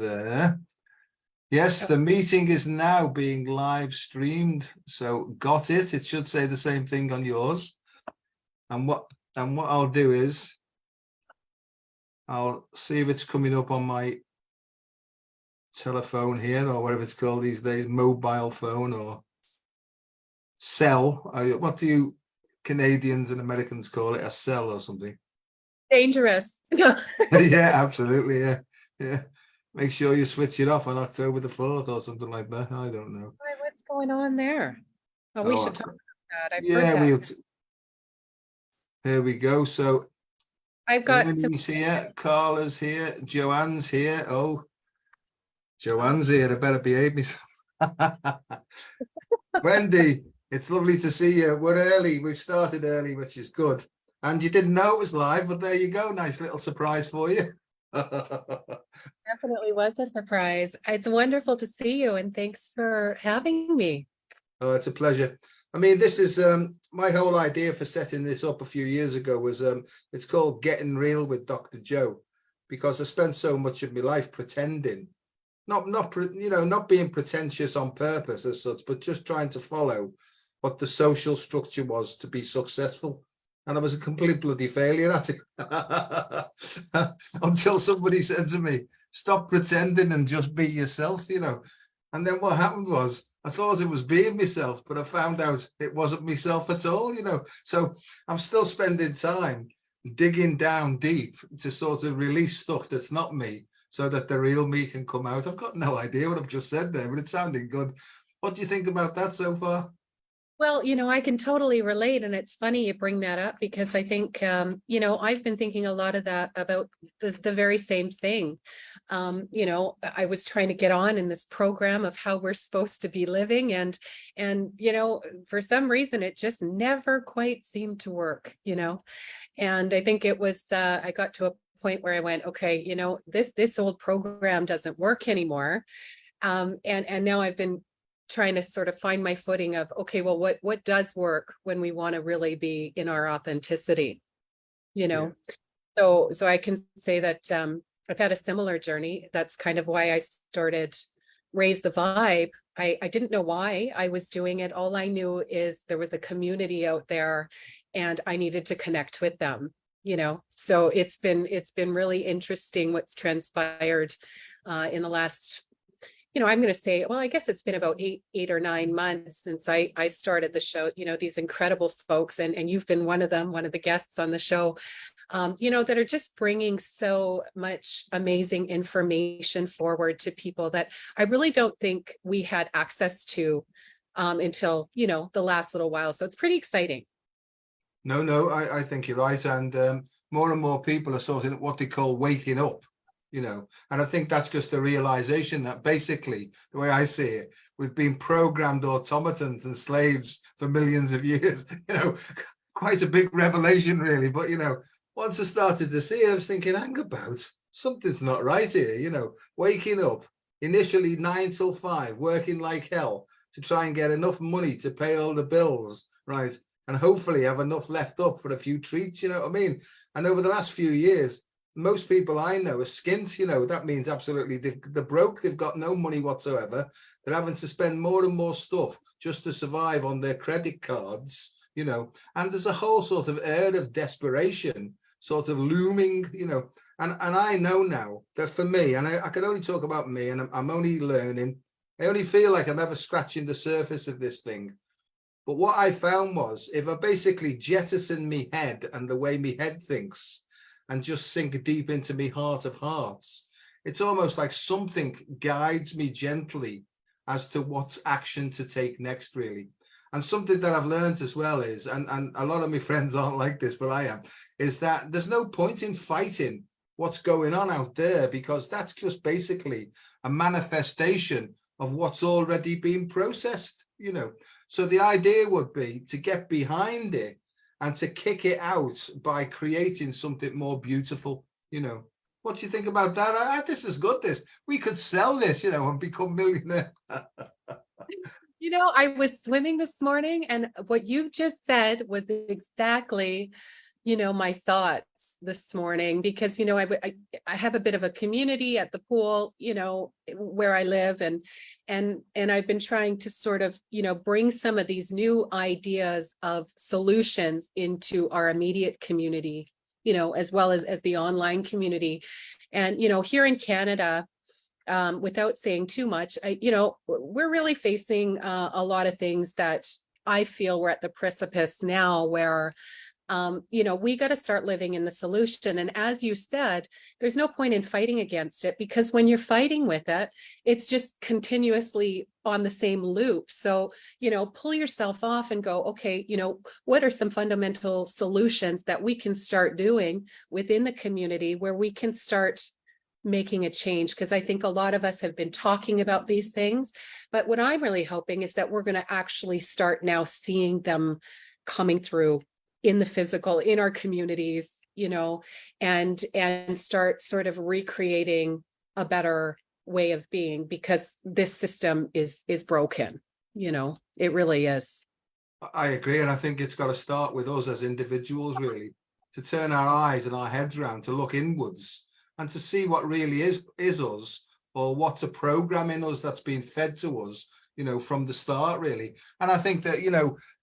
there. Yes, the meeting is now being live streamed. So got it. It should say the same thing on yours. And what I'll do is I'll see if it's coming up on my telephone here, or whatever it's called these days, mobile phone or cell. What do you Canadians and Americans call it? A cell or something? Dangerous. Yeah, absolutely. Yeah. Make sure you switch it off on October the 4th or something like that. I don't know. What's going on there? Oh, we should talk about that. I've heard that. Here we go. So I've got Wendy's here, Carla's here, Joanne's here. Oh, Joanne's here. I better behave myself. Wendy, it's lovely to see you. We're early. We've started early, which is good. And you didn't know it was live, but there you go. Nice little surprise for you. Definitely was a surprise. It's wonderful to see you, and thanks for having me. Oh, it's a pleasure. I mean, this is my whole idea for setting this up a few years ago was it's called Getting Real with Dr. Joe, because I spent so much of my life pretending, not being pretentious on purpose as such, but just trying to follow what the social structure was to be successful. And I was a complete bloody failure at it until somebody said to me, stop pretending and just be yourself, And then what happened was I thought it was being myself, but I found out it wasn't myself at all, So I'm still spending time digging down deep to sort of release stuff that's not me so that the real me can come out. I've got no idea what I've just said there, but it's sounding good. What do you think about that so far? Well, I can totally relate. And it's funny you bring that up because I think, I've been thinking a lot of that about the very same thing. I was trying to get on in this program of how we're supposed to be living. And for some reason, it just never quite seemed to work, And I think it was, I got to a point where I went, okay, this old program doesn't work anymore. And now I've been trying to sort of find my footing of, okay, well, what does work when we want to really be in our authenticity, Yeah. So I can say that I've had a similar journey. That's kind of why I started Raise the Vibe. I didn't know why I was doing it. All I knew is there was a community out there and I needed to connect with them, So it's been really interesting what's transpired in the last, I'm going to say, well, I guess it's been about eight or 9 months since I started the show, these incredible folks. And you've been one of them, one of the guests on the show, that are just bringing so much amazing information forward to people that I really don't think we had access to until, the last little while. So it's pretty exciting. No, I think you're right. And more and more people are sort of what they call waking up. And I think that's just the realization that basically, the way I see it, we've been programmed automatons and slaves for millions of years, quite a big revelation, really. But, once I started to see it, I was thinking, hang about, something's not right here, waking up initially 9 till 5, working like hell to try and get enough money to pay all the bills, right? And hopefully have enough left up for a few treats, you know what I mean? And over the last few years, most people I know are skint, that means absolutely they're broke, they've got no money whatsoever. They're having to spend more and more stuff just to survive on their credit cards, and there's a whole sort of air of desperation sort of looming, and I know now that for me, and I can only talk about me, and I'm only learning, I only feel like I'm ever scratching the surface of this thing. But what I found was if I basically jettison me head and the way me head thinks, and just sink deep into me heart of hearts, it's almost like something guides me gently as to what action to take next, really. And something that I've learned as well is, and a lot of my friends aren't like this, but I am, is that there's no point in fighting what's going on out there, because that's just basically a manifestation of what's already been processed, So the idea would be to get behind it and to kick it out by creating something more beautiful, What do you think about that? This is good, we could sell this, and become millionaire. I was swimming this morning and what you just said was exactly my thoughts this morning, because, I have a bit of a community at the pool, where I live, and I've been trying to sort of, bring some of these new ideas of solutions into our immediate community, as well as the online community. And, here in Canada, without saying too much, we're really facing a lot of things that I feel we're at the precipice now, where we got to start living in the solution. And as you said, there's no point in fighting against it, because when you're fighting with it, it's just continuously on the same loop. So, pull yourself off and go, okay, what are some fundamental solutions that we can start doing within the community where we can start making a change? Because I think a lot of us have been talking about these things, but what I'm really hoping is that we're going to actually start now seeing them coming through in the physical, in our communities, and start sort of recreating a better way of being, because this system is broken. It really is. I agree, and I think it's got to start with us as individuals, really, to turn our eyes and our heads around, to look inwards and to see what really is us, or what's a program in us that's been fed to us, from the start, really. And I think that,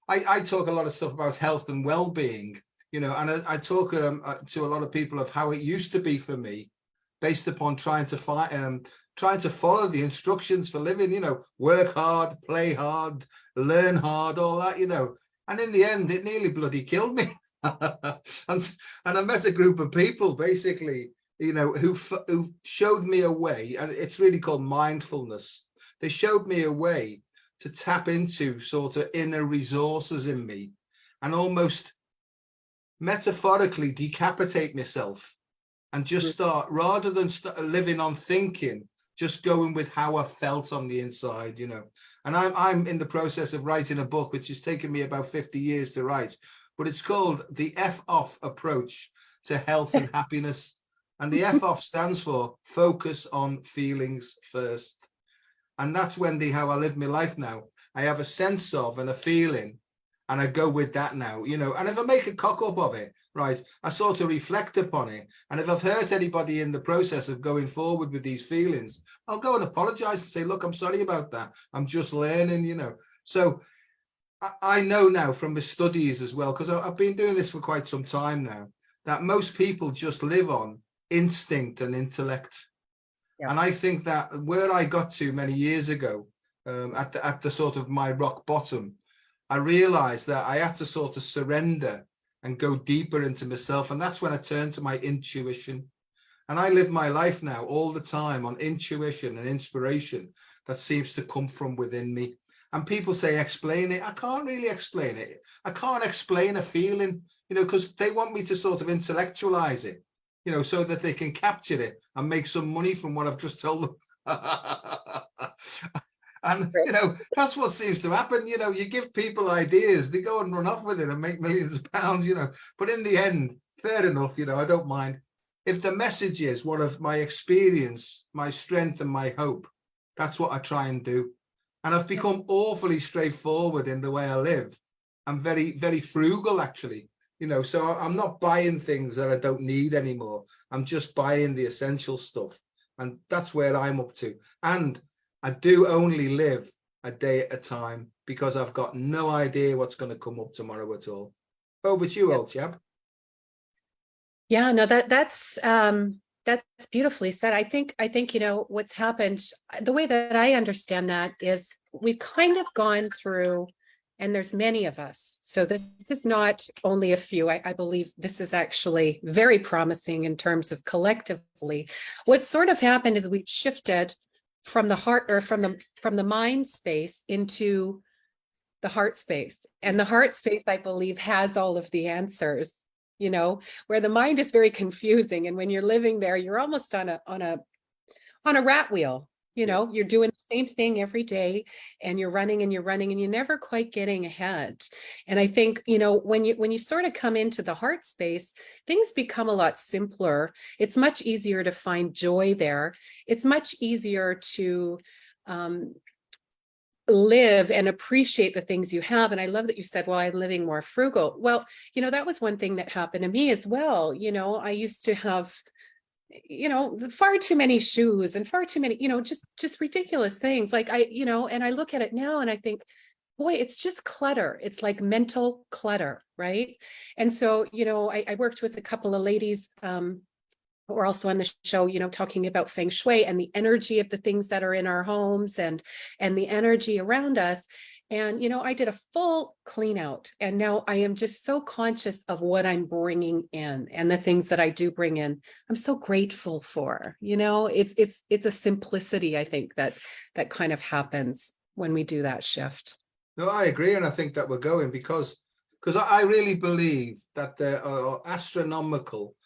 I talk a lot of stuff about health and well-being, and I talk to a lot of people of how it used to be for me, based upon trying to follow the instructions for living, work hard, play hard, learn hard, all that, and in the end, it nearly bloody killed me. and I met a group of people, basically, who showed me a way, and it's really called mindfulness. They showed me a way to tap into sort of inner resources in me, and almost metaphorically decapitate myself, and just start, rather than living on thinking, just going with how I felt on the inside, And I'm in the process of writing a book, which has taken me about 50 years to write, but it's called The F-Off Approach to Health and Happiness. And the F-Off stands for Focus on Feelings First. And that's, Wendy, how I live my life now. I have a sense of and a feeling, and I go with that now, and if I make a cock up of it, right, I sort of reflect upon it. And if I've hurt anybody in the process of going forward with these feelings, I'll go and apologize and say, look, I'm sorry about that. I'm just learning, So I know now from the studies as well, because I've been doing this for quite some time now, that most people just live on instinct and intellect. And I think that where I got to many years ago, at the sort of my rock bottom, I realized that I had to sort of surrender and go deeper into myself. And that's when I turned to my intuition. And I live my life now all the time on intuition and inspiration that seems to come from within me. And people say, explain it. I can't really explain it. I can't explain a feeling, because they want me to sort of intellectualize it, so that they can capture it and make some money from what I've just told them. And, that's what seems to happen. You give people ideas, they go and run off with it and make millions of pounds, But in the end, fair enough, I don't mind. If the message is one of my experience, my strength and my hope, that's what I try and do. And I've become awfully straightforward in the way I live. I'm very, very frugal, actually. So I'm not buying things that I don't need anymore. I'm just buying the essential stuff. And that's where I'm up to. And I do only live a day at a time, because I've got no idea what's going to come up tomorrow at all. Over to you, old chap. Yeah, no, that's beautifully said. I think, what's happened, the way that I understand that is we've kind of gone through, and there's many of us. So this is not only a few. I believe this is actually very promising in terms of collectively. What sort of happened is we've shifted from the heart, or from the mind space into the heart space. And the heart space, I believe, has all of the answers, where the mind is very confusing. And when you're living there, you're almost on a rat wheel. You're doing the same thing every day, and you're running and you're never quite getting ahead. And I think, when you sort of come into the heart space, things become a lot simpler. It's much easier to find joy there. It's much easier to live and appreciate the things you have. And I love that you said, well, I'm living more frugal. Well, that was one thing that happened to me as well. I used to have, far too many shoes and far too many, just ridiculous things. Like and I look at it now and I think, boy, it's just clutter. It's like mental clutter, right? And so, I worked with a couple of ladies we're also on the show, talking about feng shui and the energy of the things that are in our homes and the energy around us. And, I did a full clean out, and now I am just so conscious of what I'm bringing in and the things that I do bring in. I'm so grateful for, it's a simplicity, I think, that kind of happens when we do that shift. No, I agree. And I think that we're going because I really believe that there are astrological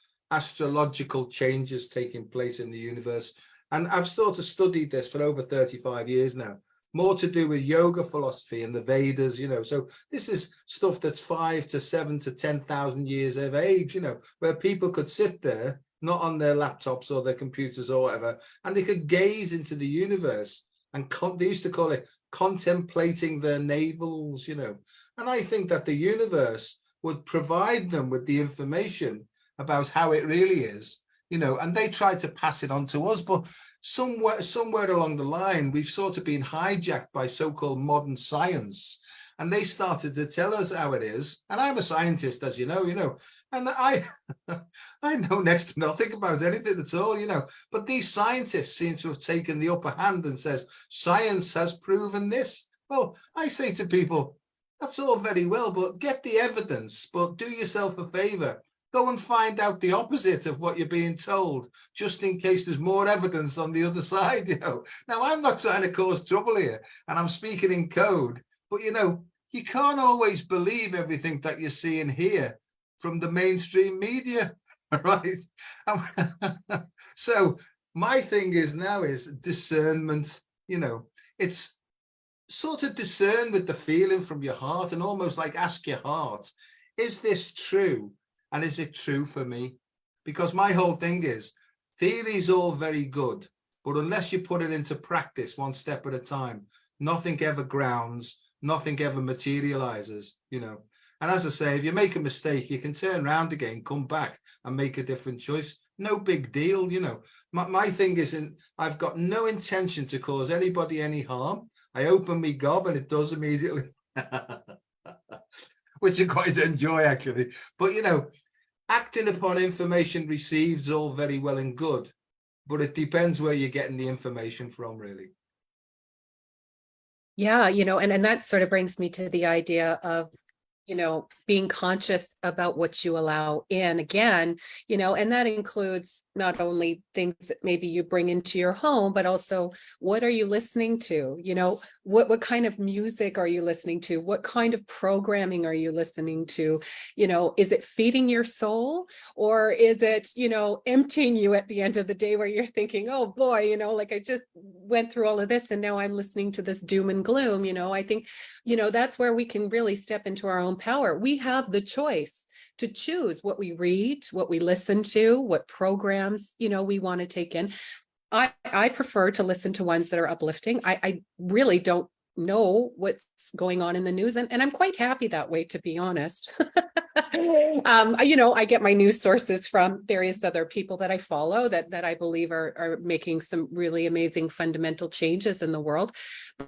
changes taking place in the universe. And I've sort of studied this for over 35 years now, more to do with yoga philosophy and the Vedas, so this is stuff that's 5 to 7 to 10,000 years of age, where people could sit there, not on their laptops or their computers or whatever, and they could gaze into the universe. And they used to call it contemplating their navels, and I think that the universe would provide them with the information about how it really is, and they tried to pass it on to us, but somewhere along the line, we've sort of been hijacked by so-called modern science, and they started to tell us how it is. And I'm a scientist, as you know, and I know next to nothing about anything at all, but these scientists seem to have taken the upper hand and says, science has proven this. Well, I say to people, that's all very well, but get the evidence, but do yourself a favor. Go and find out the opposite of what you're being told, just in case there's more evidence on the other side, Now, I'm not trying to cause trouble here, and I'm speaking in code, but, you can't always believe everything that you see and hear from the mainstream media, right? So my thing is now is discernment, it's sort of discern with the feeling from your heart and almost like ask your heart, is this true? And is it true for me? Because my whole thing is, theory is all very good, but unless you put it into practice one step at a time, nothing ever grounds, nothing ever materializes, And as I say, if you make a mistake, you can turn around again, come back and make a different choice. No big deal, My thing is, I've got no intention to cause anybody any harm. I open me gob and it does immediately, which I quite enjoy, actually. But, acting upon information received is all very well and good, but it depends where you're getting the information from, really. Yeah, and that sort of brings me to the idea of, being conscious about what you allow in again, and that includes not only things that maybe you bring into your home, but also what are you listening to? What kind of music are you listening to? What kind of programming are you listening to? Is it feeding your soul, or is it, emptying you at the end of the day where you're thinking, oh boy, like I just went through all of this and now I'm listening to this doom and gloom. I think, that's where we can really step into our own power. We have the choice to choose what we read, what we listen to, what programs, we want to take in. I prefer to listen to ones that are uplifting. I really don't know what's going on in the news, and I'm quite happy that way, to be honest. I get my news sources from various other people that I follow that I believe are making some really amazing fundamental changes in the world.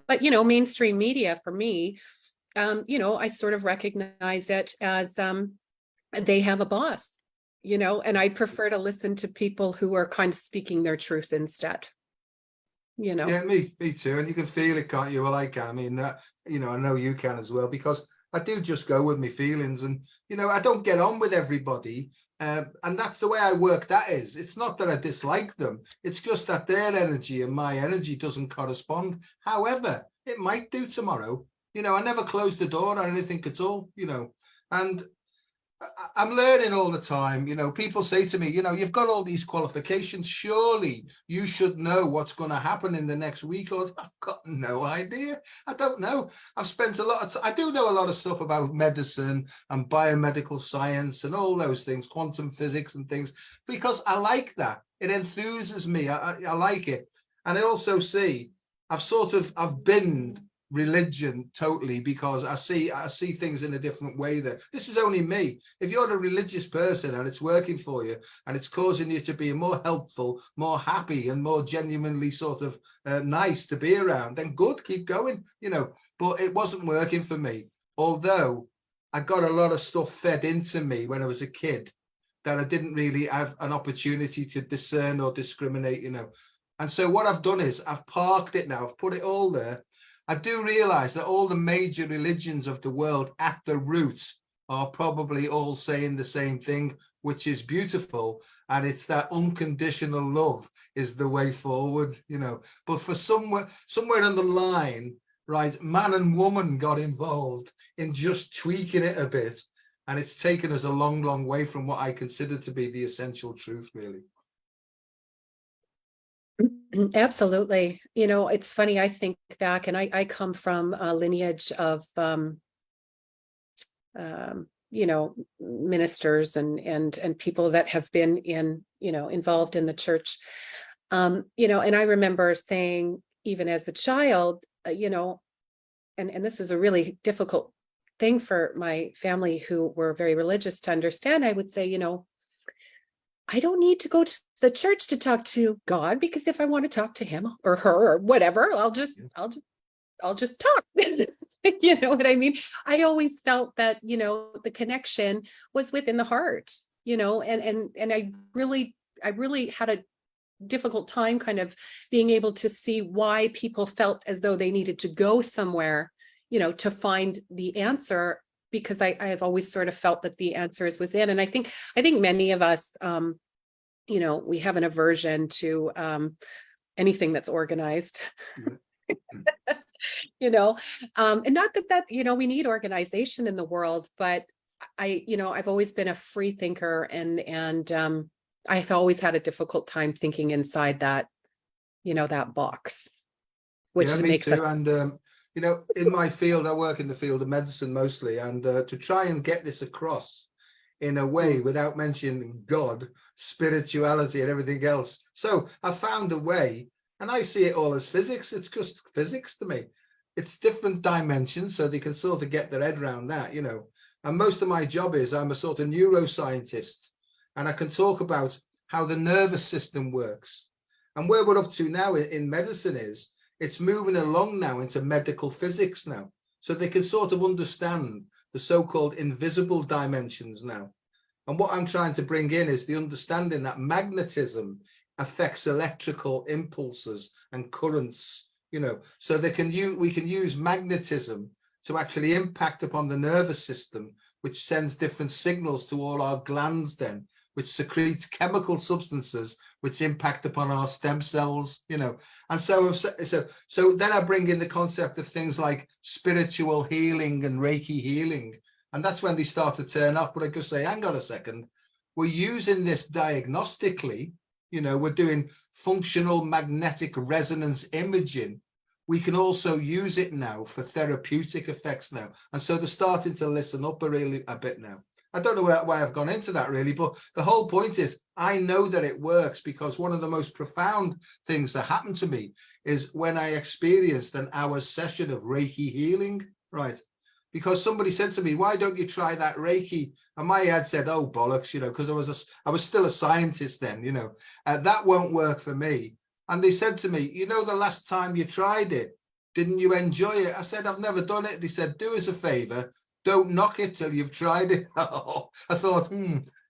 But, mainstream media for me, I sort of recognize it as they have a boss, and I prefer to listen to people who are kind of speaking their truth instead. Yeah, me too. And you can feel it, can't you? Well, I can. I mean, I know you can as well, because I do just go with my feelings, and I don't get on with everybody, and that's the way I work. That is, it's not that I dislike them, it's just that their energy and my energy doesn't correspond. However, it might do tomorrow. I never close the door or anything at all, and I'm learning all the time. People say to me, you've got all these qualifications, surely you should know what's going to happen in the next week. Or I've got no idea. I don't know. I've spent a lot of time. I do know a lot of stuff about medicine and biomedical science and all those things, quantum physics and things, because I like that. It enthuses me. I like it. And I also see I've binned religion totally, because I see things in a different way there. This is only me. If you're a religious person and it's working for you and it's causing you to be more helpful, more happy, and more genuinely sort of nice to be around, then good, keep going, you know. But it wasn't working for me, although I got a lot of stuff fed into me when I was a kid that I didn't really have an opportunity to discern or discriminate, you know. And so what I've done is I've parked it now, I've put it all there. I do realize that all the major religions of the world at the root are probably all saying the same thing, which is beautiful. And it's that unconditional love is the way forward, you know. But for somewhere on the line, right, man and woman got involved in just tweaking it a bit. And it's taken us a long, long way from what I consider to be the essential truth, really. Absolutely. You know, it's funny, I think back, and I come from a lineage of, you know, ministers and people that have been involved in the church. You know, and I remember saying, even as a child, you know, and this was a really difficult thing for my family who were very religious to understand. I would say, you know, I don't need to go to the church to talk to God, because if I want to talk to him or her or whatever, I'll just talk. You know what I mean? I always felt that, you know, the connection was within the heart, you know, and I really had a difficult time kind of being able to see why people felt as though they needed to go somewhere, you know, to find the answer, because I have always sort of felt that the answer is within. And I think many of us, you know, we have an aversion to anything that's organized. You know, and not that, you know, we need organization in the world, but you know, I've always been a free thinker, and I've always had a difficult time thinking inside that, you know, that box, which makes us. And you know, in my field, I work in the field of medicine mostly, and to try and get this across in a way without mentioning God, spirituality, and everything else. So I found a way, and I see it all as physics. It's just physics to me. It's different dimensions, so they can sort of get their head around that, you know. And most of my job is I'm a sort of neuroscientist, and I can talk about how the nervous system works. And where we're up to now in medicine is it's moving along now into medical physics now. So they can sort of understand the so-called invisible dimensions now. And what I'm trying to bring in is the understanding that magnetism affects electrical impulses and currents, you know, so we can use magnetism to actually impact upon the nervous system, which sends different signals to all our glands then, which secrete chemical substances which impact upon our stem cells, you know. And so then I bring in the concept of things like spiritual healing and Reiki healing. And that's when they start to turn off. But I could say, hang on a second, we're using this diagnostically, you know, we're doing functional magnetic resonance imaging. We can also use it now for therapeutic effects now. And so they're starting to listen up a bit now. I don't know why I've gone into that really, but the whole point is I know that it works, because one of the most profound things that happened to me is when I experienced an hour's session of Reiki healing, right? Because somebody said to me, why don't you try that Reiki? And my head said, oh, bollocks, you know, because I was still a scientist then, you know, that won't work for me. And they said to me, you know, the last time you tried it, didn't you enjoy it? I said, I've never done it. They said, do us a favor. Don't knock it till you've tried it. I thought,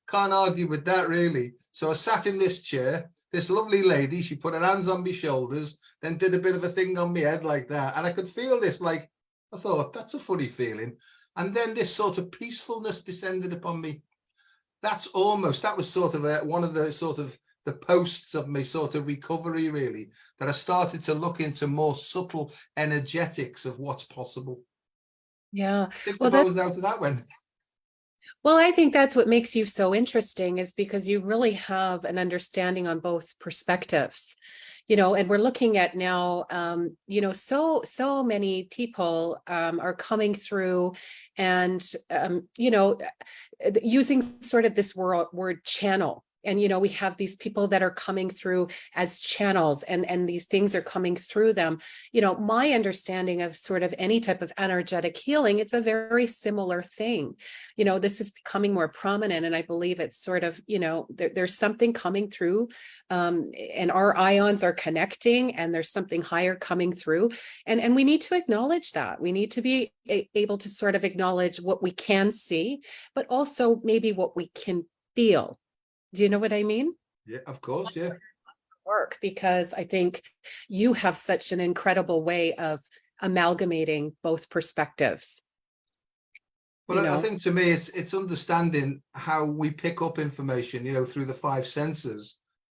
can't argue with that really. So I sat in this chair, this lovely lady, she put her hands on my shoulders, then did a bit of a thing on my head like that. And I could feel this, like, I thought, that's a funny feeling. And then this sort of peacefulness descended upon me. That was sort of one of the sort of the posts of my sort of recovery really, that I started to look into more subtle energetics of what's possible. Yeah. Well, that was out of that one. Well, I think that's what makes you so interesting, is because you really have an understanding on both perspectives, you know, and we're looking at now, you know, so many people are coming through and, you know, using sort of this word channel. And, you know, we have these people that are coming through as channels, and these things are coming through them. You know, my understanding of sort of any type of energetic healing, it's a very similar thing. You know, this is becoming more prominent, and I believe it's sort of, you know, there's something coming through, and our ions are connecting, and there's something higher coming through. And we need to acknowledge that. We need to be able to sort of acknowledge what we can see, but also maybe what we can feel. Do you know what I mean? Yeah, of course. Yeah. Work, because I think you have such an incredible way of amalgamating both perspectives. Well, You I know, think to me, it's understanding how we pick up information, you know, through the five senses.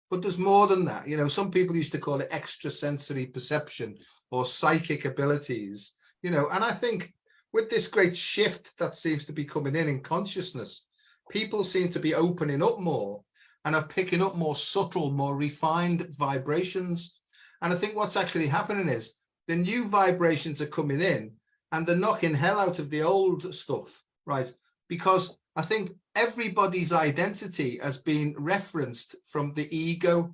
But there's more than that. You know, some people used to call it extrasensory perception or psychic abilities, you know, and I think with this great shift that seems to be coming in consciousness, people seem to be opening up more and are picking up more subtle, more refined vibrations. And I think what's actually happening is the new vibrations are coming in and they're knocking hell out of the old stuff, right? Because I think everybody's identity has been referenced from the ego.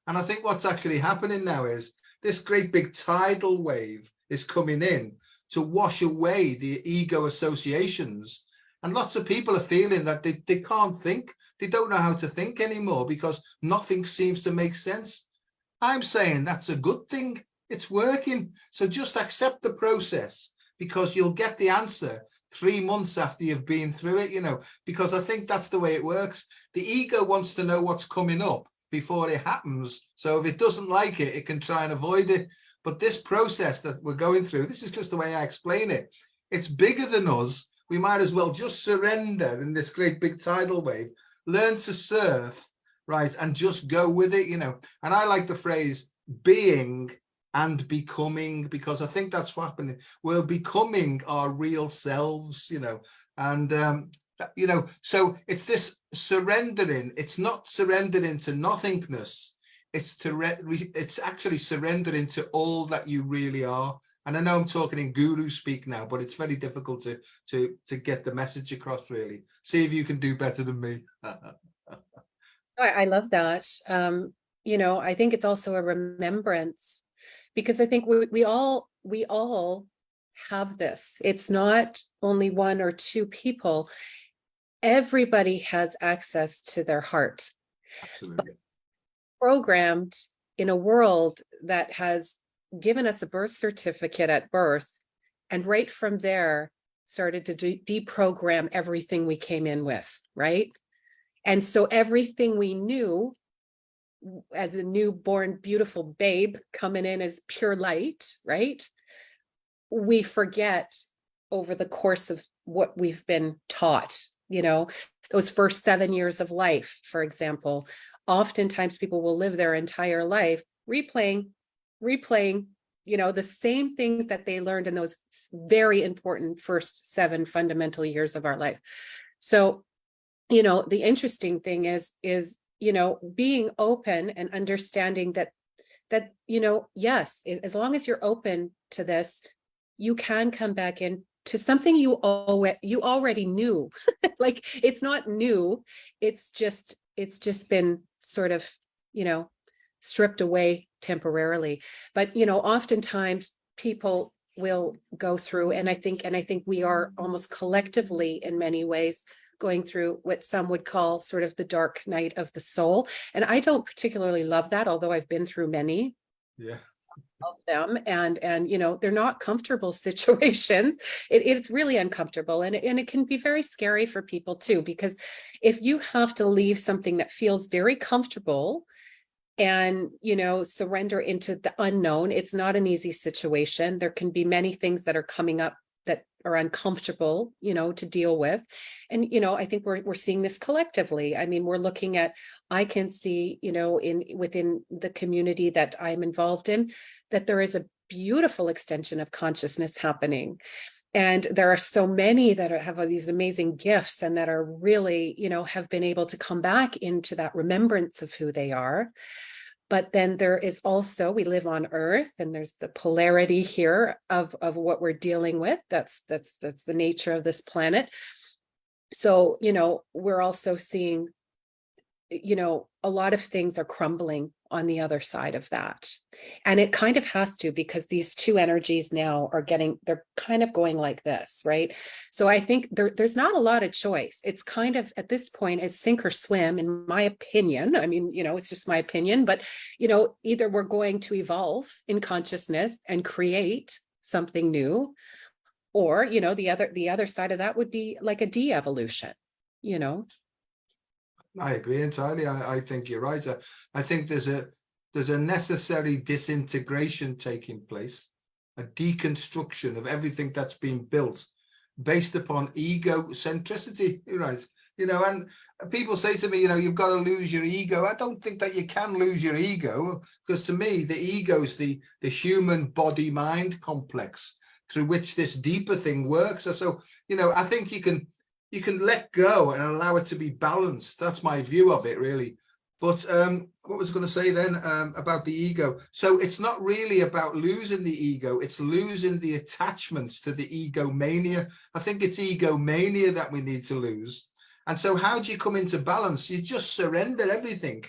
And I think what's actually happening now is this great big tidal wave is coming in to wash away the ego associations. And lots of people are feeling that they can't think. They don't know how to think anymore because nothing seems to make sense. I'm saying that's a good thing. It's working. So just accept the process, because you'll get the answer 3 months after you've been through it, you know, because I think that's the way it works. The ego wants to know what's coming up before it happens. So if it doesn't like it, it can try and avoid it. But this process that we're going through, this is just the way I explain it. It's bigger than us. We might as well just surrender in this great big tidal wave, learn to surf, right, and just go with it, you know. And I like the phrase being and becoming, because I think that's what's happening. We're becoming our real selves, you know, and you know, so it's this surrendering. It's not surrendering to nothingness. It's actually surrendering to all that you really are. And I know I'm talking in guru speak now, but it's very difficult to get the message across, really. See if you can do better than me. I love that. You know, I think it's also a remembrance, because I think we all have this. It's not only one or two people. Everybody has access to their heart. Absolutely. Programmed in a world that has given us a birth certificate at birth, and right from there started to deprogram everything we came in with, right? And so everything we knew as a newborn, beautiful babe coming in as pure light, right? We forget over the course of what we've been taught, you know, those first 7 years of life, for example. Oftentimes people will live their entire life replaying, you know, the same things that they learned in those very important first 7 fundamental years of our life. So, you know, the interesting thing is, you know, being open and understanding that, you know, yes, as long as you're open to this, you can come back into something you already knew. Like, it's not new. It's just been sort of, you know, stripped away temporarily. But, you know, oftentimes people will go through, and I think we are almost collectively in many ways going through what some would call sort of the dark night of the soul. And I don't particularly love that, although I've been through many of them, and you know, they're not comfortable situations. It's really uncomfortable, and it can be very scary for people too, because if you have to leave something that feels very comfortable and, you know, surrender into the unknown, it's not an easy situation. There can be many things that are coming up that are uncomfortable, you know, to deal with. And, you know, I think we're seeing this collectively. I mean, we're looking at, I can see, you know, within the community that I'm involved in, that there is a beautiful extension of consciousness happening. And there are so many that have these amazing gifts, and that are really, you know, have been able to come back into that remembrance of who they are. But then there is also, we live on Earth, and there's the polarity here of what we're dealing with. That's the nature of this planet. So, you know, we're also seeing a lot of things are crumbling on the other side of that. And it kind of has to, because these two energies now they're kind of going like this, right? So I think there's not a lot of choice. It's kind of at this point, it's sink or swim, in my opinion. I mean, it's just my opinion, but, either we're going to evolve in consciousness and create something new, or, the other side of that would be like a de-evolution, I agree entirely. I think you're right. I think there's a necessary disintegration taking place, a deconstruction of everything that's been built based upon egocentricity, right? And people say to me, you've got to lose your ego. I don't think that you can lose your ego, because to me, the ego is the human body mind complex through which this deeper thing works. So, I think you can let go and allow it to be balanced. That's my view of it, really. But what was I going to say then about the ego? So it's not really about losing the ego. It's losing the attachments to the egomania. I think it's egomania that we need to lose. And so how do you come into balance? You just surrender everything.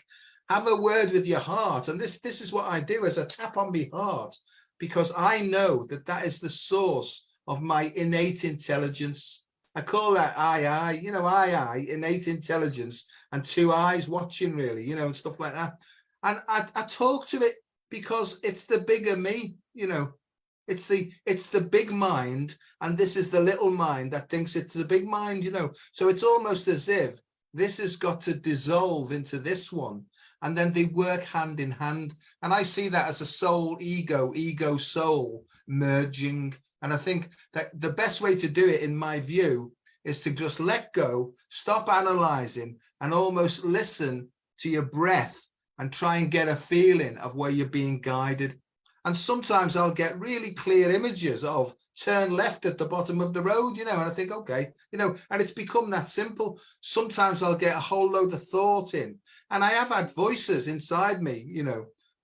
Have a word with your heart. And this is what I do, is I tap on my heart, because I know that is the source of my innate intelligence. I call that I, innate intelligence, and two eyes watching, really, and stuff like that. And I talk to it because it's the bigger me, it's the big mind, and this is the little mind that thinks it's the big mind, So it's almost as if this has got to dissolve into this one, and then they work hand in hand. And I see that as a soul, ego, soul merging. And I think that the best way to do it, in my view, is to just let go, stop analyzing, and almost listen to your breath and try and get a feeling of where you're being guided. And sometimes I'll get really clear images of turn left at the bottom of the road, and I think, okay, and it's become that simple. Sometimes I'll get a whole load of thought in, and I have had voices inside me,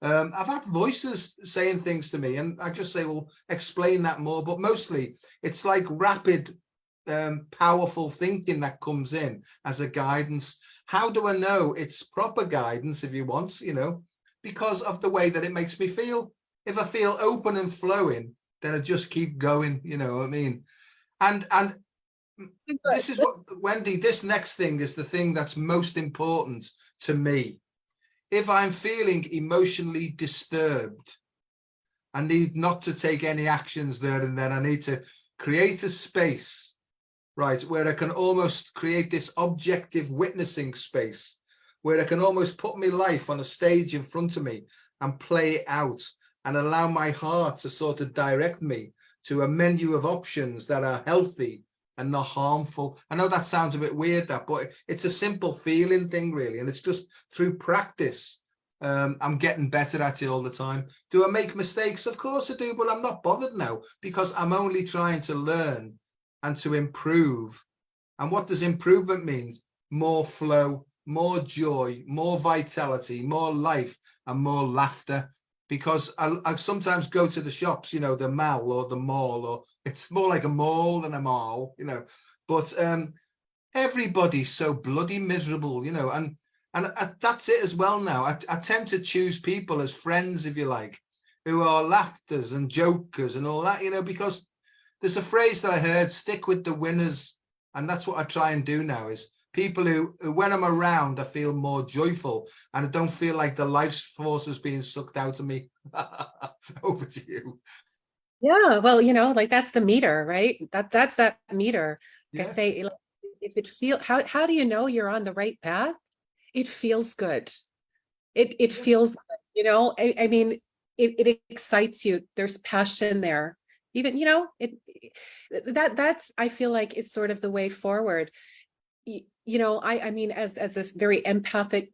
I've had voices saying things to me, and I just say, well, explain that more. But mostly it's like rapid, powerful thinking that comes in as a guidance. How do I know it's proper guidance, if you want, because of the way that it makes me feel. If I feel open and flowing, then I just keep going, what I mean? And this is what, Wendy, this next thing is the thing that's most important to me. If I'm feeling emotionally disturbed, I need not to take any actions there and then. I need to create a space, right, where I can almost create this objective witnessing space, where I can almost put my life on a stage in front of me and play it out, and allow my heart to sort of direct me to a menu of options that are healthy and not harmful. I know that sounds a bit weird, but it's a simple feeling thing, really. And it's just through practice. I'm getting better at it all the time. Do I make mistakes? Of course I do, but I'm not bothered now, because I'm only trying to learn and to improve. And what does improvement mean? More flow, more joy, more vitality, more life, and more laughter. Because I sometimes go to the shops, the mall or the mall, or it's more like a mall than a mall, but everybody's so bloody miserable, and that's it as well now. I tend to choose people as friends, if you like, who are laughers and jokers and all that, because there's a phrase that I heard, stick with the winners. And that's what I try and do now, is people who, when I'm around, I feel more joyful, and I don't feel like the life force is being sucked out of me. Over to you. Yeah, well, like that's the meter, right? That's that meter. Yeah. I say, like, if it feel, how do you know you're on the right path? It feels good. It feels, I mean, it excites you. There's passion there. Even, that's, I feel like, is sort of the way forward. I mean, as this very empathic,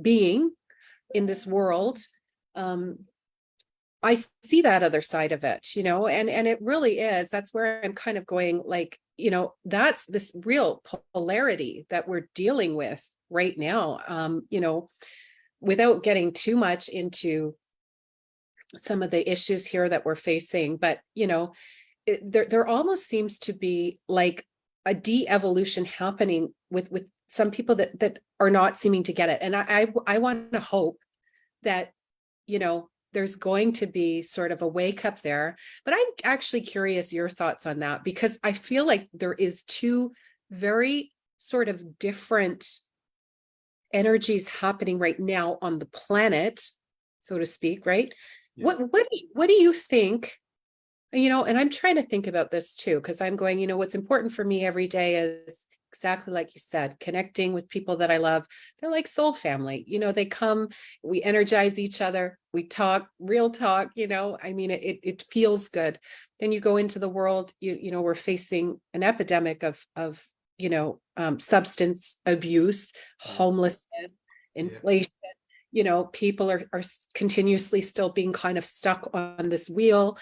being in this world, I see that other side of it, and it really is, that's where I'm kind of going, like, that's this real polarity that we're dealing with right now, without getting too much into some of the issues here that we're facing. But, there almost seems to be like a de-evolution happening with some people that are not seeming to get it. And I want to hope that, there's going to be sort of a wake up there. But I'm actually curious your thoughts on that, because I feel like there is two very sort of different energies happening right now on the planet, so to speak, right? Yeah. What do you think? And I'm trying to think about this too, because I'm going, what's important for me every day is exactly like you said, connecting with people that I love. They're like soul family. They come, we energize each other, we talk, real talk, it feels good. Then you go into the world, we're facing an epidemic of substance abuse, homelessness, inflation. People are continuously still being kind of stuck on this wheel,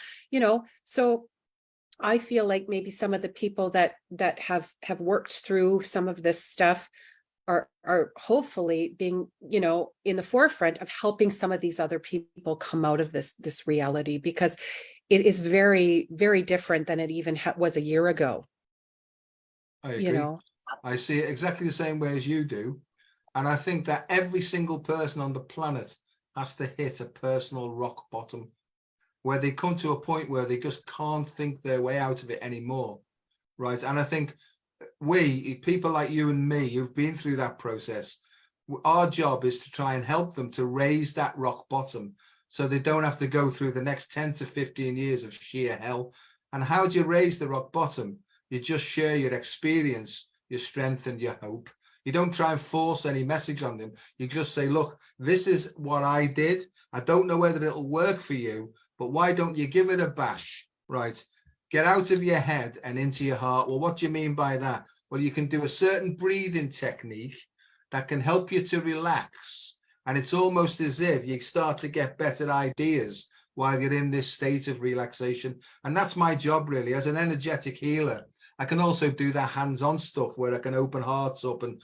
so I feel like maybe some of the people that have worked through some of this stuff are hopefully being, in the forefront of helping some of these other people come out of this reality, because it is very, very different than it even was a year ago. I agree. I see it exactly the same way as you do. And I think that every single person on the planet has to hit a personal rock bottom, where they come to a point where they just can't think their way out of it anymore, right? And I think people like you and me, who've been through that process, our job is to try and help them to raise that rock bottom so they don't have to go through the next 10 to 15 years of sheer hell. And how do you raise the rock bottom? You just share your experience, your strength, and your hope. You don't try and force any message on them. You just say, look, this is what I did. I don't know whether it'll work for you, but why don't you give it a bash, right? Get out of your head and into your heart. Well, what do you mean by that? Well, you can do a certain breathing technique that can help you to relax. And it's almost as if you start to get better ideas while you're in this state of relaxation. And that's my job, really, as an energetic healer. I can also do that hands-on stuff where I can open hearts up and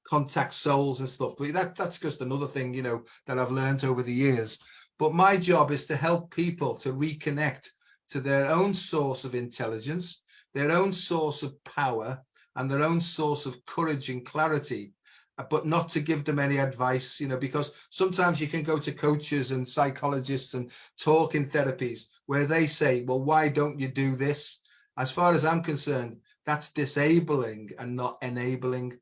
contact souls and stuff. But that's just another thing, that I've learned over the years. But my job is to help people to reconnect to their own source of intelligence, their own source of power, and their own source of courage and clarity, but not to give them any advice, because sometimes you can go to coaches and psychologists and talk in therapies where they say, well, why don't you do this? As far as I'm concerned, that's disabling and not enabling.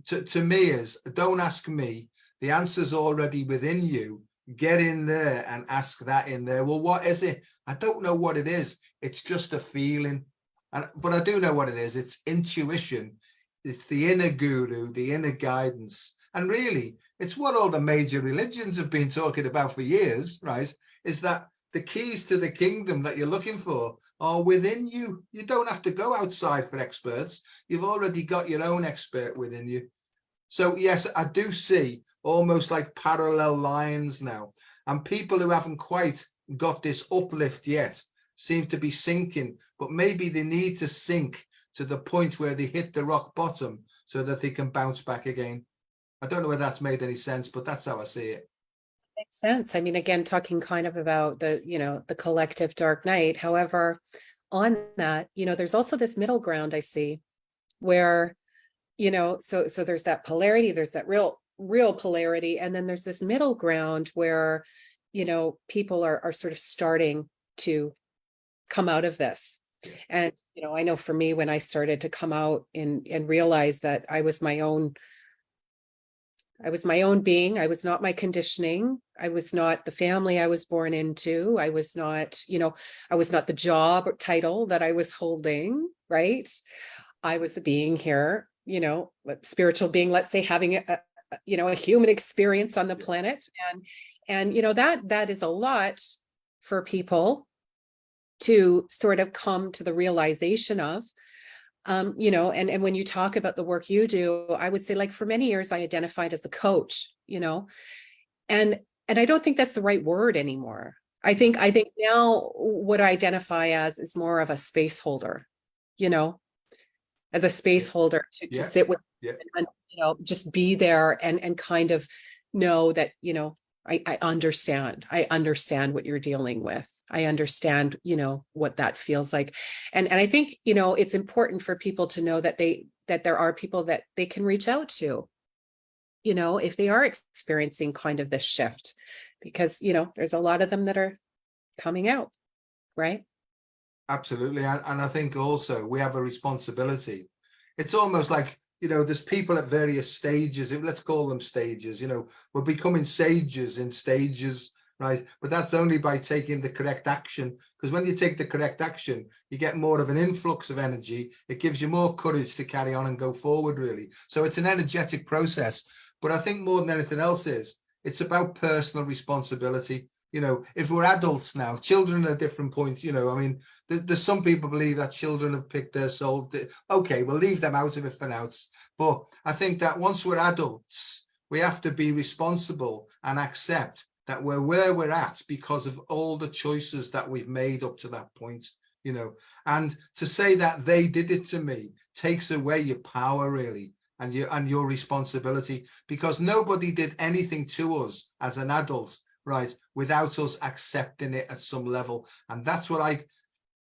To me is, don't ask me. The answer's already within you. Get in there and ask that in there. Well, what is it? I don't know what it is. It's just a feeling. But I do know what it is. It's intuition. It's the inner guru, the inner guidance. And really, it's what all the major religions have been talking about for years, right? Is that the keys to the kingdom that you're looking for are within you. You don't have to go outside for experts. You've already got your own expert within you. So yes, I do see almost like parallel lines now. And people who haven't quite got this uplift yet seem to be sinking, but maybe they need to sink to the point where they hit the rock bottom so that they can bounce back again. I don't know whether that's made any sense, but that's how I see it. Makes sense. I mean, again, talking kind of about the collective dark night. However, on that, there's also this middle ground I see where, so there's that polarity, there's that real polarity. And then there's this middle ground where, people are sort of starting to come out of this. And, I know for me, when I started to come out and realize that I was my own being. I was not my conditioning. I was not the family I was born into. I was not, I was not the job or title that I was holding, right? I was the being here, spiritual being, let's say, having a human experience on the planet. And that is a lot for people to sort of come to the realization of. And when you talk about the work you do, I would say, like, for many years, I identified as a coach, and I don't think that's the right word anymore. I think now what I identify as is more of a space holder, as a space holder to sit with, and, just be there and kind of know that, I understand what you're dealing with. I understand, what that feels like. And I think, it's important for people to know that there are people that they can reach out to, if they are experiencing kind of this shift, because, there's a lot of them that are coming out, right? Absolutely. And I think also we have a responsibility. It's almost like, there's people at various stages, let's call them stages, we're becoming sages in stages, right? But that's only by taking the correct action, because when you take the correct action, you get more of an influx of energy. It gives you more courage to carry on and go forward, really. So it's an energetic process. But I think more than anything else it's about personal responsibility. If we're adults now, children are different points, there's some people believe that children have picked their soul. Okay, we'll leave them out of it for now. But I think that once we're adults, we have to be responsible and accept that we're where we're at because of all the choices that we've made up to that point, and to say that they did it to me takes away your power, really, and your responsibility, because nobody did anything to us as an adult, right, without us accepting it at some level. And that's what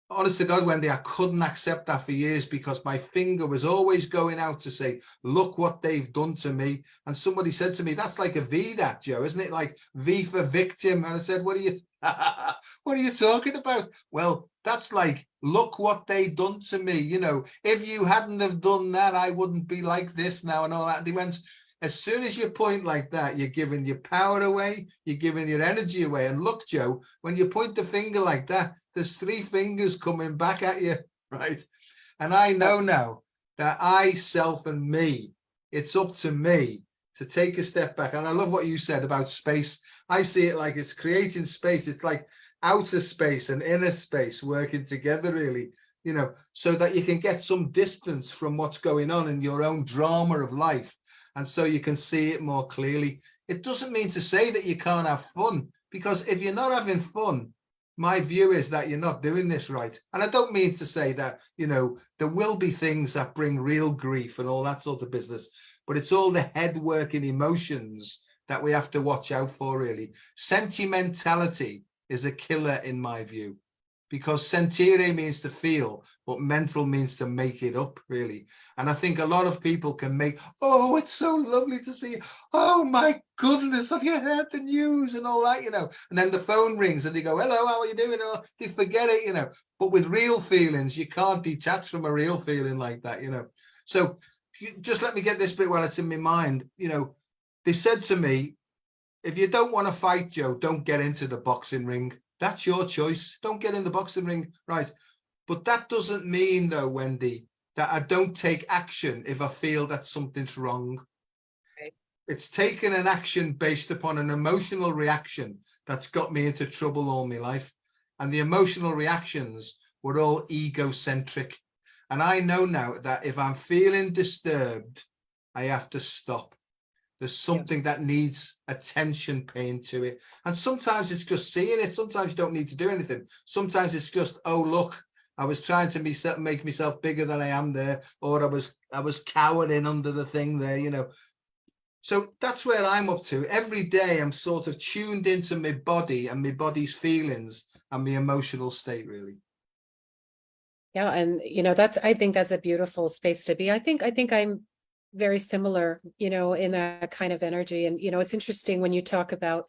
honest to God, Wendy, I couldn't accept that for years, because my finger was always going out to say, look what they've done to me. And somebody said to me, that's like a V, that, Joe, isn't it? Like V for victim. And I said, what are you talking about? Well, that's like, look what they done to me. If you hadn't have done that, I wouldn't be like this now, and all that. And they went, as soon as you point like that, you're giving your power away, you're giving your energy away. And look, Joe, when you point the finger like that, there's 3 fingers coming back at you, right? And I know now that I, self, and me, it's up to me to take a step back. And I love what you said about space. I see it like it's creating space. It's like outer space and inner space working together, really, so that you can get some distance from what's going on in your own drama of life. And so you can see it more clearly. It doesn't mean to say that you can't have fun, because if you're not having fun, my view is that you're not doing this right. And I don't mean to say that, there will be things that bring real grief and all that sort of business, but it's all the head working emotions that we have to watch out for, really. Sentimentality is a killer in my view, because sentire means to feel, but mental means to make it up, really. And I think a lot of people can make, oh, it's so lovely to see, oh my goodness, have you heard the news and all that, and then the phone rings and they go, hello, how are you doing? Oh, they forget it, but with real feelings, you can't detach from a real feeling like that, So just let me get this bit while it's in my mind. They said to me, if you don't want to fight, Joe, don't get into the boxing ring. That's your choice. Don't get in the boxing ring, right? But that doesn't mean, though, Wendy, that I don't take action if I feel that something's wrong. Right. It's taken an action based upon an emotional reaction that's got me into trouble all my life. And the emotional reactions were all egocentric. And I know now that if I'm feeling disturbed, I have to stop. There's something that needs attention paying to it. And sometimes it's just seeing it. Sometimes you don't need to do anything. Sometimes it's just, oh, look, I was trying to make myself bigger than I am there, or I was cowering under the thing there, So that's where I'm up to. Every day I'm sort of tuned into my body and my body's feelings and my emotional state, really. Yeah. And, I think that's a beautiful space to be. I think I'm very similar, in that kind of energy. And, it's interesting when you talk about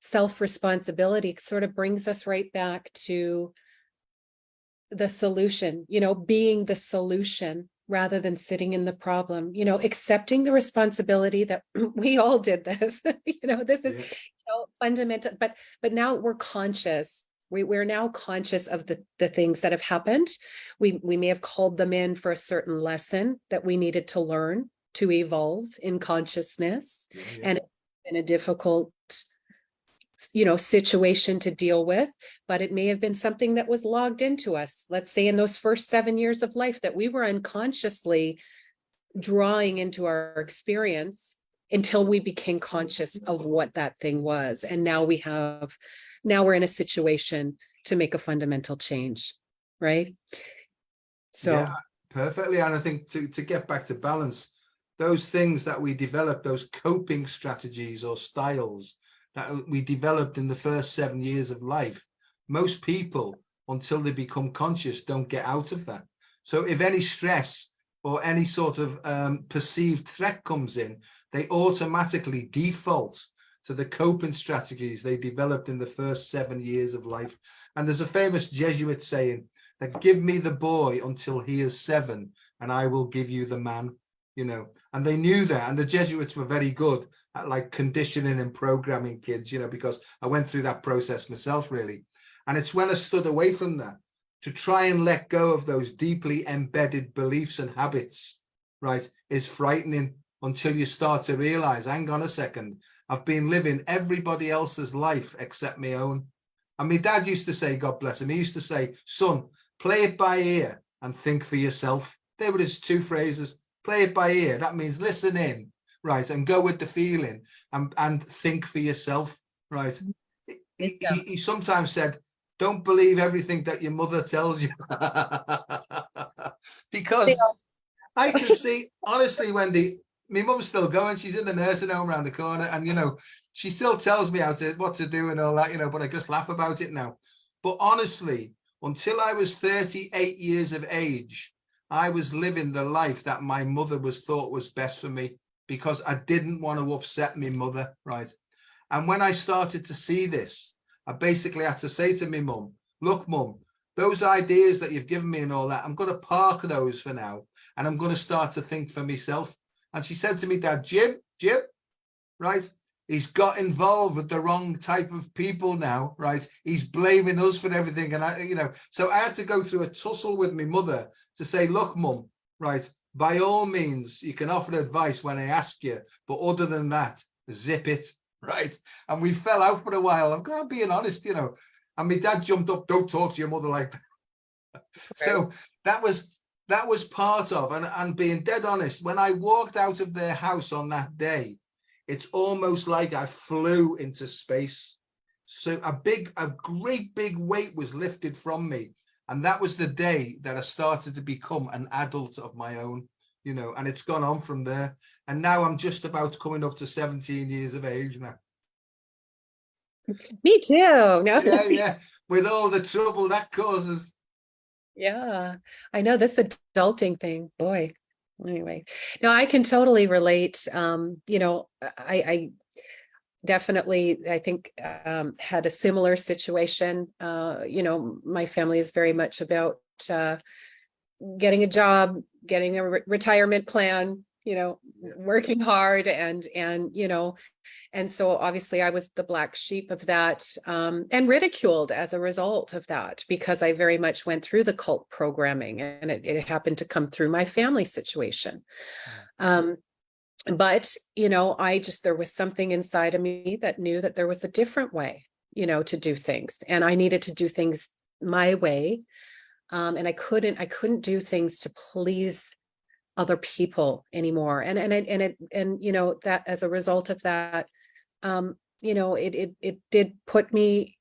self-responsibility, it sort of brings us right back to the solution, being the solution rather than sitting in the problem, accepting the responsibility that we all did this, this is fundamental, but now we're conscious. We're now conscious of the things that have happened. We may have called them in for a certain lesson that we needed to learn to evolve in consciousness. And it's been a difficult, situation to deal with, but it may have been something that was logged into us. Let's say in those first 7 years of life that we were unconsciously drawing into our experience until we became conscious of what that thing was. And now we're in a situation to make a fundamental change, right? So yeah, perfectly. And I think to get back to balance, those things that we develop, those coping strategies or styles, that we developed in the first 7 years of life. Most people, until they become conscious, don't get out of that. So if any stress or any sort of perceived threat comes in, they automatically default to the coping strategies they developed in the first 7 years of life. And there's a famous Jesuit saying that, give me the boy until he is 7 and I will give you the man, you know. And they knew that, and the Jesuits were very good at like conditioning and programming kids, you know, because I went through that process myself, really. And it's when I stood away from that to try and let go of those deeply embedded beliefs and habits, right, is frightening, until you start to realize, hang on a second, I've been living everybody else's life except my own. And my dad used to say, God bless him, he used to say, son, play it by ear and think for yourself. They were his 2 phrases. Play it by ear. That means listen in, right, and go with the feeling, and think for yourself, right. He sometimes said, don't believe everything that your mother tells you. Because I can see, honestly, Wendy, my mum's still going. She's in the nursing home around the corner, and you know, she still tells me what to do and all that, you know, but I just laugh about it now. But honestly, until I was 38 years of age, I was living the life that my mother thought was best for me, because I didn't want to upset my mother, right? And when I started to see this, I basically had to say to my mum, look, mum, those ideas that you've given me and all that, I'm going to park those for now, and I'm going to start to think for myself. And she said to me, Dad, Jim, right, he's got involved with the wrong type of people now, right? He's blaming us for everything. And I, you know, so I had to go through a tussle with my mother to say, look, mum, right, by all means, you can offer advice when I ask you, but other than that, zip it, right? And we fell out for a while. I'm being honest, you know. And my dad jumped up, don't talk to your mother like that. Right. So that was part of, and being dead honest, when I walked out of their house on that day, it's almost like I flew into space. So a great big weight was lifted from me. And that was the day that I started to become an adult of my own, you know, and it's gone on from there. And now I'm just about coming up to 17 years of age now. Me too. No. Yeah. With all the trouble that causes. Yeah, I know this adulting thing, boy. Anyway, no, I can totally relate. You know, I definitely, I think, had a similar situation. You know, my family is very much about getting a job, getting a retirement plan, you know, working hard, and you know, and so obviously I was the black sheep of that, and ridiculed as a result of that, because I very much went through the cult programming, and it happened to come through my family situation. But you know, there was something inside of me that knew that there was a different way, you know, to do things, and I needed to do things my way. And I couldn't do things to please other people anymore. And you know, that as a result of that, you know, it did put me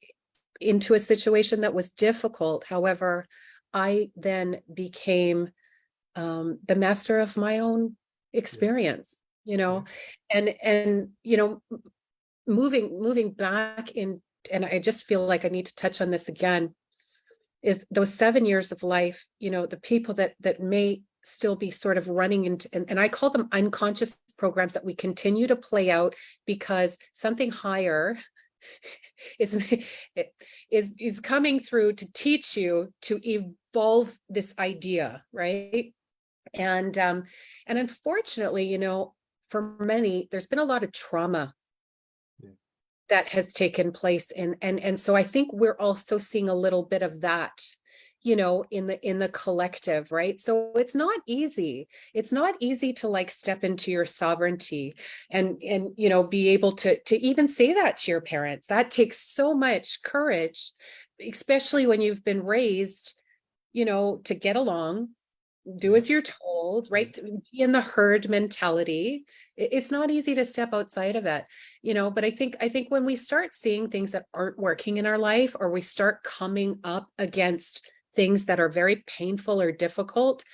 into a situation that was difficult. However, I then became the master of my own experience, you know, and you know, moving back in, and I just feel like I need to touch on this again, is those 7 years of life, you know, the people that may still be sort of running into, and I call them unconscious programs that we continue to play out, because something higher is coming through to teach you to evolve this idea, right? And unfortunately, you know, for many, there's been a lot of trauma that has taken place, and so I think we're also seeing a little bit of that, you know, in the collective, right? So it's not easy to like step into your sovereignty and you know, be able to even say that to your parents. That takes so much courage, especially when you've been raised, you know, to get along, do as you're told, right? Be in the herd mentality. It's not easy to step outside of it, you know, but I think when we start seeing things that aren't working in our life, or we start coming up against things that are very painful or difficult,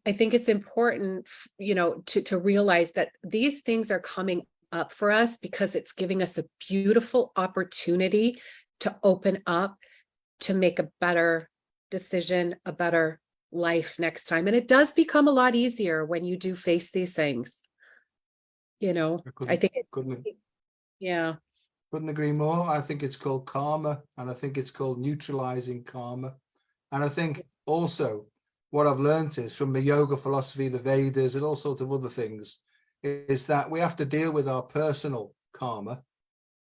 I think it's important, you know, to realize that these things are coming up for us, because it's giving us a beautiful opportunity to open up, to make a better decision, a better life next time. And it does become a lot easier when you do face these things. You know, I think, yeah. Couldn't agree more. I think it's called karma, and I think it's called neutralizing karma. And I think also what I've learned is from the yoga philosophy, the Vedas, and all sorts of other things, is that we have to deal with our personal karma,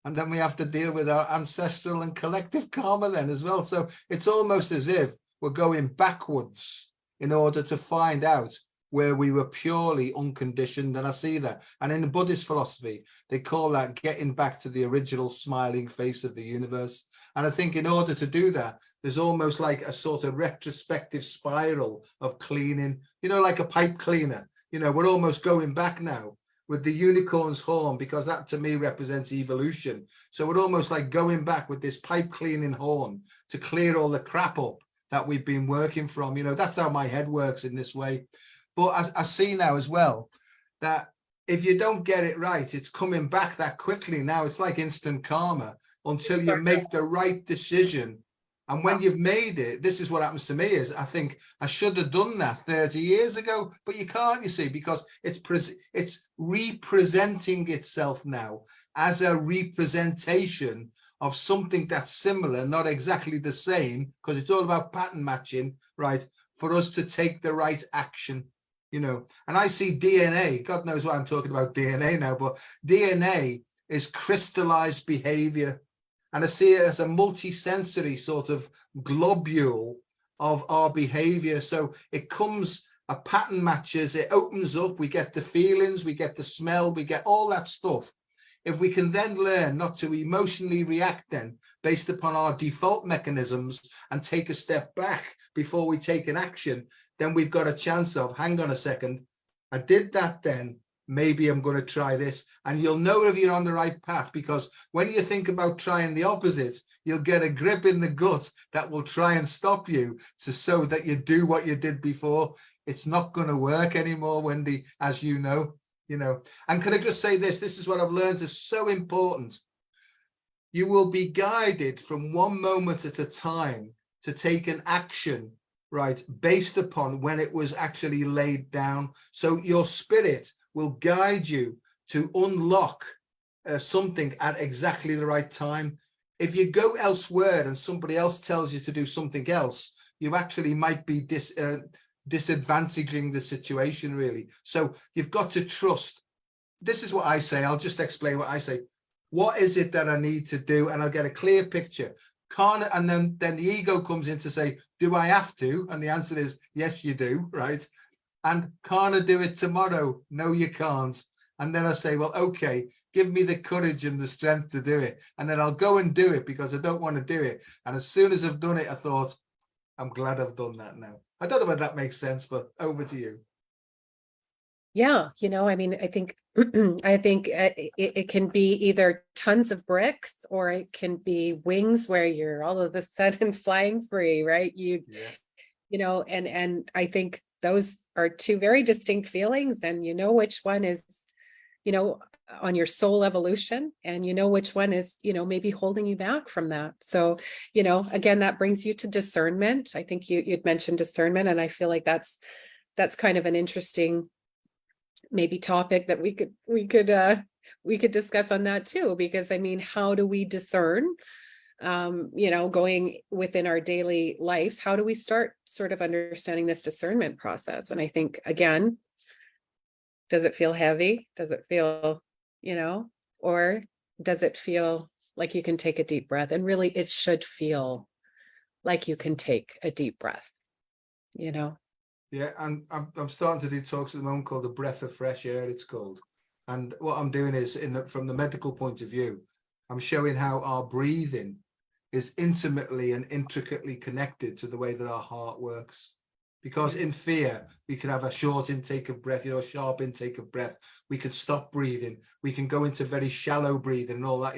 and then we have to deal with our ancestral and collective karma then as well. So it's almost as if we're going backwards in order to find out where we were purely unconditioned. And I see that. And in the Buddhist philosophy, they call that getting back to the original smiling face of the universe. And I think in order to do that, there's almost like a sort of retrospective spiral of cleaning, you know, like a pipe cleaner. You know, we're almost going back now with the unicorn's horn, because that to me represents evolution. So we're almost like going back with this pipe cleaning horn to clear all the crap up that we've been working from. You know, that's how my head works in this way. But I see now as well that if you don't get it right, it's coming back that quickly now. It's like instant karma until you make the right decision. And when you've made it, this is what happens to me is I think I should have done that 30 years ago, but you can't, you see, because it's representing itself now as a representation of something that's similar, not exactly the same, because it's all about pattern matching, right? For us to take the right action. You know, and I see DNA, God knows why I'm talking about DNA now, but DNA is crystallized behavior. And I see it as a multi-sensory sort of globule of our behavior. So it comes, a pattern matches, it opens up, we get the feelings, we get the smell, we get all that stuff. If we can then learn not to emotionally react then based upon our default mechanisms and take a step back before we take an action, then we've got a chance of, hang on a second, I did that then, maybe I'm going to try this. And you'll know if you're on the right path, because when you think about trying the opposite, you'll get a grip in the gut that will try and stop you so that you do what you did before. It's not going to work anymore, Wendy, as you know. And can I just say this is what I've learned is so important. You will be guided from one moment at a time to take an action, right, based upon when it was actually laid down. So your spirit will guide you to unlock something at exactly the right time. If you go elsewhere and somebody else tells you to do something else, you actually might be disadvantaging the situation, really. So you've got to trust. This is what I say. I'll just explain what I say. What is it that I need to do? And I'll get a clear picture. And then the ego comes in to say, do I have to? And the answer is, yes, you do, right? And can't I do it tomorrow? No, you can't. And then I say, well, okay, give me the courage and the strength to do it. And then I'll go and do it because I don't want to do it. And as soon as I've done it, I thought, I'm glad I've done that now. I don't know whether that makes sense, but over to you. Yeah, I mean, I think it can be either tons of bricks or it can be wings where you're all of a sudden flying free, right? And I think those are two very distinct feelings, and which one is, on your soul evolution, and which one is, maybe holding you back from that. So, again, that brings you to discernment. I think you'd mentioned discernment, and I feel like that's kind of an interesting maybe topic that we could discuss on that too, because I mean, how do we discern, going within our daily lives, how do we start sort of understanding this discernment process? And I think, again, does it feel heavy? Does it feel, or does it feel like you can take a deep breath? And really, it should feel like you can take a deep breath, Yeah, and I'm starting to do talks at the moment called the breath of fresh air, it's called. And what I'm doing is, from the medical point of view, I'm showing how our breathing is intimately and intricately connected to the way that our heart works. Because in fear, we can have a short intake of breath, a sharp intake of breath. We can stop breathing. We can go into very shallow breathing and all that.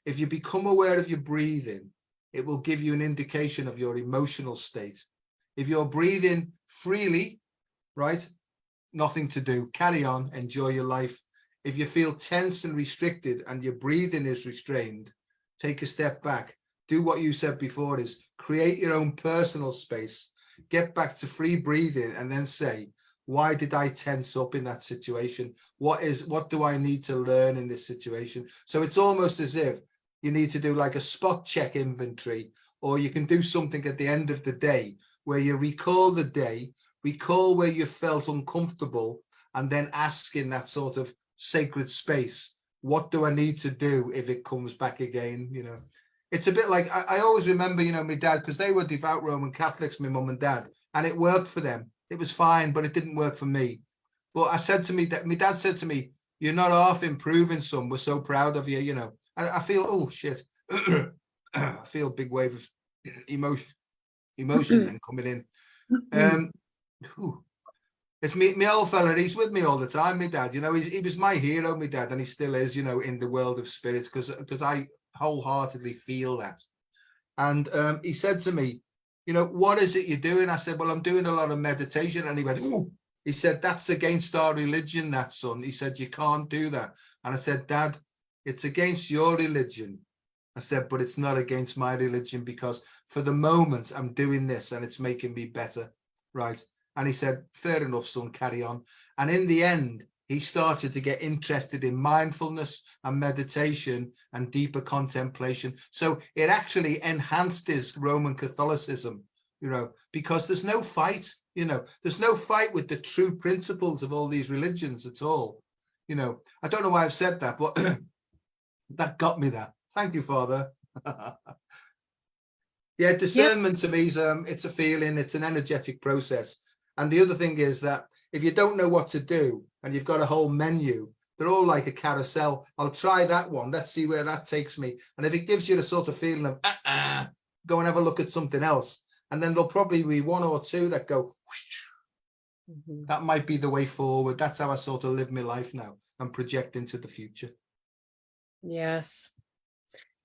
If you become aware of your breathing, it will give you an indication of your emotional state. If you're breathing freely, right, nothing to do, carry on, enjoy your life. if you feel tense and restricted and your breathing is restrained, take a step back. Do what you said before, is create your own personal space, get back to free breathing, and then say, why did I tense up in that situation? What do I need to learn in this situation? So it's almost as if you need to do like a spot check inventory, or you can do something at the end of the day where you recall the day, recall where you felt uncomfortable, and then ask in that sort of sacred space, what do I need to do if it comes back again? You know, it's a bit like, I always remember, you know, my dad, because they were devout Roman Catholics, my mum and dad, and it worked for them. It was fine, but it didn't work for me. But I said to me, that my dad said to me, you're not half improving, son. We're so proud of you, you know. And I feel, oh shit, I feel a big wave of emotion then coming in. Whew. It's me old fella, he's with me all the time, my dad, you know, he was my hero, my dad, and he still is, you know, in the world of spirits, because I wholeheartedly feel that. And he said to me, you know, what is it you're doing? I said, well, I'm doing a lot of meditation. And he went, ooh, he said, that's against our religion, that, son. He said, you can't do that. And I said, Dad, it's against your religion. I said, but it's not against my religion, because for the moment I'm doing this and it's making me better, right? And he said, fair enough, son, carry on. And in the end, he started to get interested in mindfulness and meditation and deeper contemplation. So it actually enhanced his Roman Catholicism, you know, because there's no fight, you know, there's no fight with the true principles of all these religions at all. You know, I don't know why I've said that, but that got me there. Thank you, Father. Yeah, discernment to me is it's a feeling, it's an energetic process. And the other thing is that if you don't know what to do and you've got a whole menu, they're all like a carousel. I'll try that one. Let's see where that takes me. And if it gives you the sort of feeling of, go and have a look at something else. And then there'll probably be one or two that go, that might be the way forward. That's how I sort of live my life now and project into the future. Yes.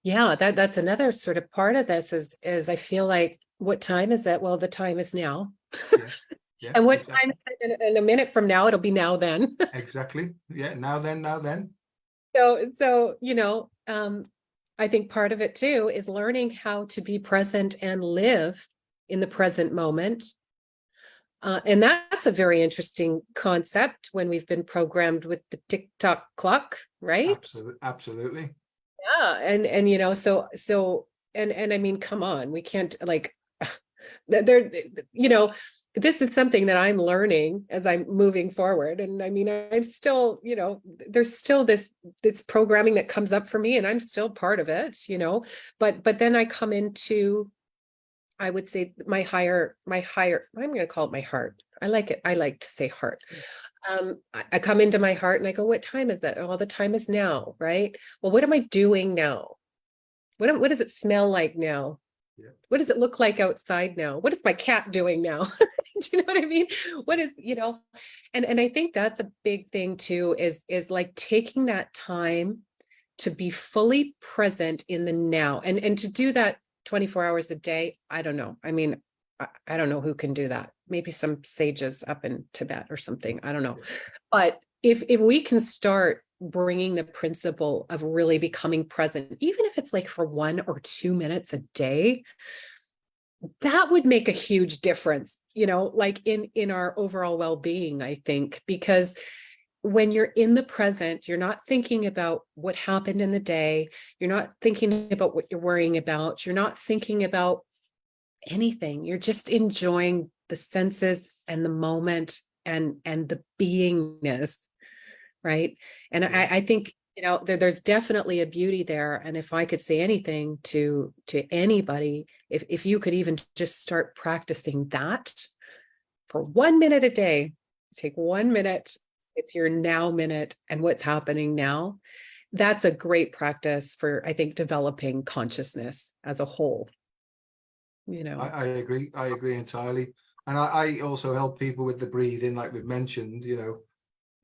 Yeah, that's another sort of part of this is I feel like, what time is that? Well, the time is now. Yeah. Yeah, and what exactly. time is it? In a minute from now, it'll be now then. Exactly. Yeah, now then. So, you know, I think part of it too is learning how to be present and live in the present moment. And that's a very interesting concept when we've been programmed with the tick-tock clock, right? Absolutely. Yeah. And you know, so and I mean, come on, we can't, like, there, you know, this is something that I'm learning as I'm moving forward. And I mean, I'm still, you know, there's still this programming that comes up for me, and I'm still part of it, you know, but then I come into, I would say, my higher, I'm going to call it my heart. I like it. I like to say heart. I come into my heart and I go, what time is that? Oh, the time is now, right? Well, what am I doing now? What does it smell like now? Yeah. What does it look like outside now? What is my cat doing now? Do you know what I mean? What is, you know, and I think that's a big thing too, is like taking that time to be fully present in the now, and to do that 24 hours a day. I don't know. I mean, I don't know who can do that. Maybe some sages up in Tibet or something. I don't know. But if we can start bringing the principle of really becoming present, even if it's like for 1 or 2 minutes a day, that would make a huge difference, you know, like in our overall well-being, I think, because when you're in the present, you're not thinking about what happened in the day. You're not thinking about what you're worrying about. You're not thinking about anything. You're just enjoying the senses and the moment and the beingness, right? And I think, you know, there's definitely a beauty there. And if I could say anything to anybody, if you could even just start practicing that for 1 minute a day, take 1 minute, it's your now minute and what's happening now. That's a great practice for, I think, developing consciousness as a whole. You know, I agree entirely. And I also help people with the breathing, like we've mentioned, you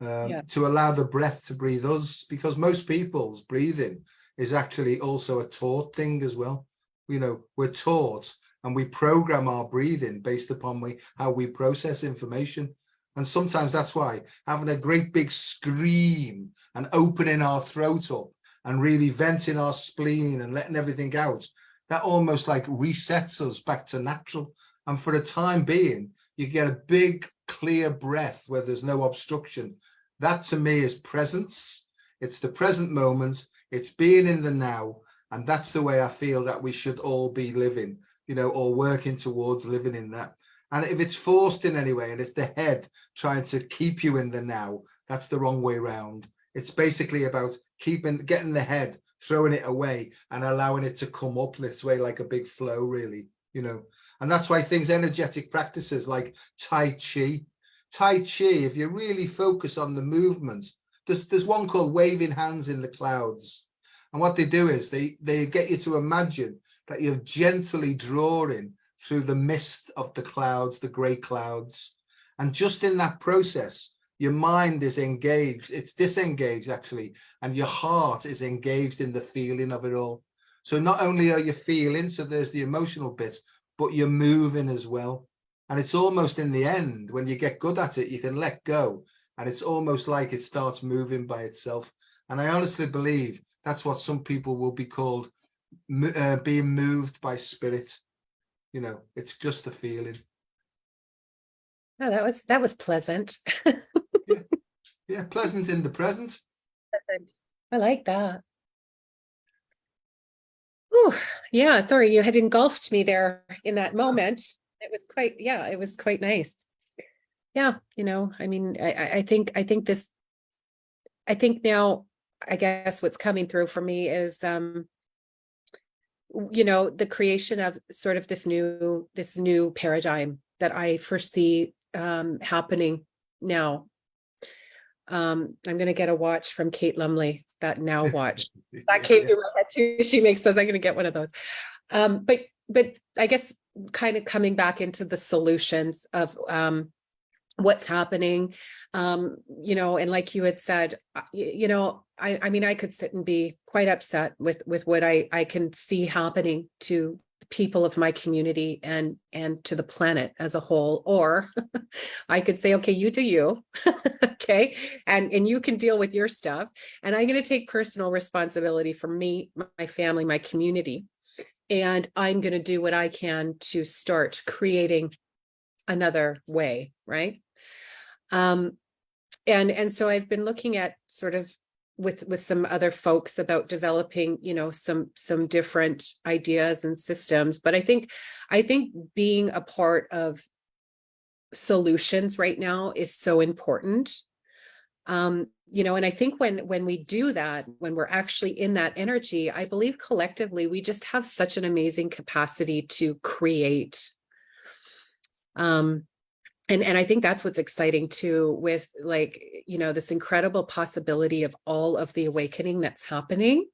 know, to allow the breath to breathe us, because most people's breathing is actually also a taught thing as well. You know, we're taught and we program our breathing based upon how we process information. And sometimes that's why having a great big scream and opening our throat up and really venting our spleen and letting everything out, that almost like resets us back to natural. And for the time being, you get a big, clear breath where there's no obstruction. That to me is presence. It's the present moment. It's being in the now. And that's the way I feel that we should all be living, you know, or working towards living in that. And if it's forced in any way and it's the head trying to keep you in the now, that's the wrong way round. It's basically about getting the head, throwing it away and allowing it to come up this way like a big flow, really, you know. And that's why energetic practices like Tai Chi, if you really focus on the movement, there's one called waving hands in the clouds. And what they do is they get you to imagine that you're gently drawing through the mist of the clouds, the grey clouds. And just in that process, your mind is engaged. It's disengaged, actually. And your heart is engaged in the feeling of it all. So not only are you feeling, so there's the emotional bit, but you're moving as well. And it's almost in the end, when you get good at it, you can let go. And it's almost like it starts moving by itself. And I honestly believe that's what some people will be called being moved by spirit. You know, it's just a feeling. Oh, that was pleasant. Yeah, pleasant in the present. I like that. Oh, yeah, sorry, you had engulfed me there in that moment. It was quite nice. Yeah, you know, I mean, I think now, I guess what's coming through for me is you know, the creation of sort of this new paradigm that I foresee happening now. I'm going to get a watch from Kate Lumley, that Now watch. That came through my head too. She makes those. I'm going to get one of those. But I guess kind of coming back into the solutions of what's happening, you know, and like you had said, you know, I mean, I could sit and be quite upset with what I can see happening to the people of my community and to the planet as a whole. Or I could say, okay, you do you, okay, and you can deal with your stuff, and I'm going to take personal responsibility for me, my family, my community, and I'm going to do what I can to start creating another way, right? And so I've been looking at sort of with some other folks about developing, you know, some different ideas and systems. But I think being a part of solutions right now is so important. You know, and I think when we do that, when we're actually in that energy, I believe collectively we just have such an amazing capacity to create. And I think that's what's exciting too, with, like, you know, this incredible possibility of all of the awakening that's happening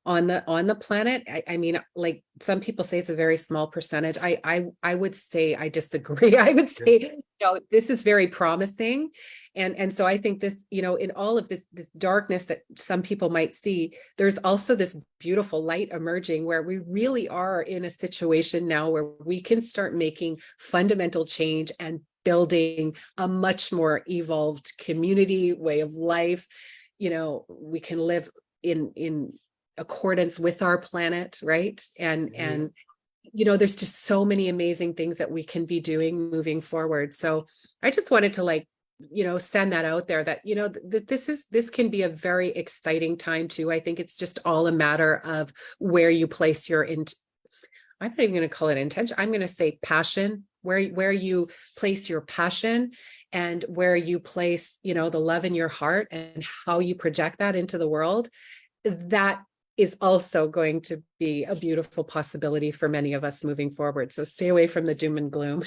on the planet. I mean, like, some people say it's a very small percentage. I would say I disagree. I would say, you know, this is very promising. And so I think this, you know, in all of this darkness that some people might see, there's also this beautiful light emerging, where we really are in a situation now where we can start making fundamental change and building a much more evolved community way of life. You know, we can live in accordance with our planet, right? And you know, there's just so many amazing things that we can be doing moving forward. So I just wanted to, like, you know, send that out there, that, you know, that this can be a very exciting time too. I think it's just all a matter of where you place your I'm not even going to call it intention. I'm going to say passion, where you place your passion, and where you place, you know, the love in your heart, and how you project that into the world. That is also going to be a beautiful possibility for many of us moving forward. So stay away from the doom and gloom.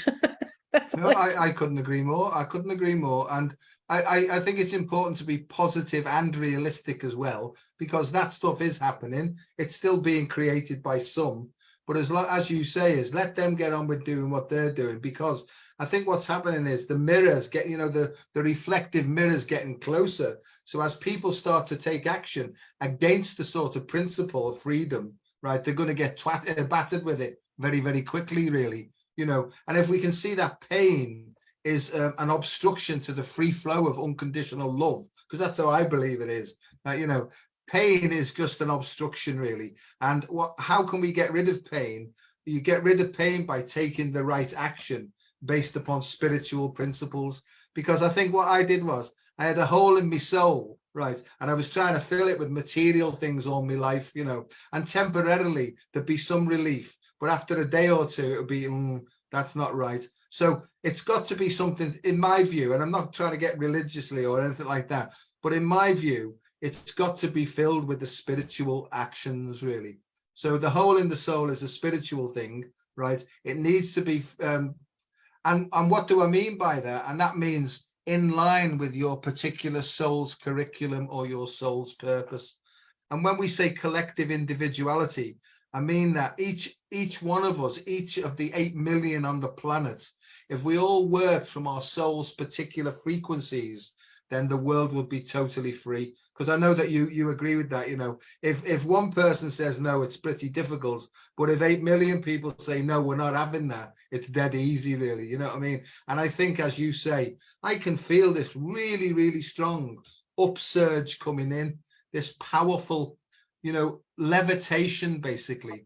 No, I couldn't agree more. I couldn't agree more. And I think it's important to be positive and realistic as well, because that stuff is happening. It's still being created by some. But as you say, is let them get on with doing what they're doing, because I think what's happening is the mirrors get, you know, the reflective mirrors getting closer. So as people start to take action against the sort of principle of freedom, right, they're going to get battered with it very, very quickly, really, you know. And if we can see that pain is an obstruction to the free flow of unconditional love, because that's how I believe it is. You know, pain is just an obstruction, really. And how can we get rid of pain? You get rid of pain by taking the right action based upon spiritual principles. Because I think what I did was I had a hole in my soul, right? And I was trying to fill it with material things all my life, you know, and temporarily there'd be some relief. But after a day or two, it would be, that's not right. So it's got to be something, in my view, and I'm not trying to get religiously or anything like that, but in my view, it's got to be filled with the spiritual actions, really. So the hole in the soul is a spiritual thing, right? It needs to be, and what do I mean by that? And that means in line with your particular soul's curriculum or your soul's purpose. And when we say collective individuality, I mean that each one of us, each of the 8 million on the planet, if we all worked from our soul's particular frequencies, then the world would be totally free. Because I know that you agree with that. You know, if one person says no, it's pretty difficult. But if 8 million people say no, we're not having that, it's dead easy, really. You know what I mean? And I think, as you say, I can feel this really, really strong upsurge coming in, this powerful, you know, levitation, basically.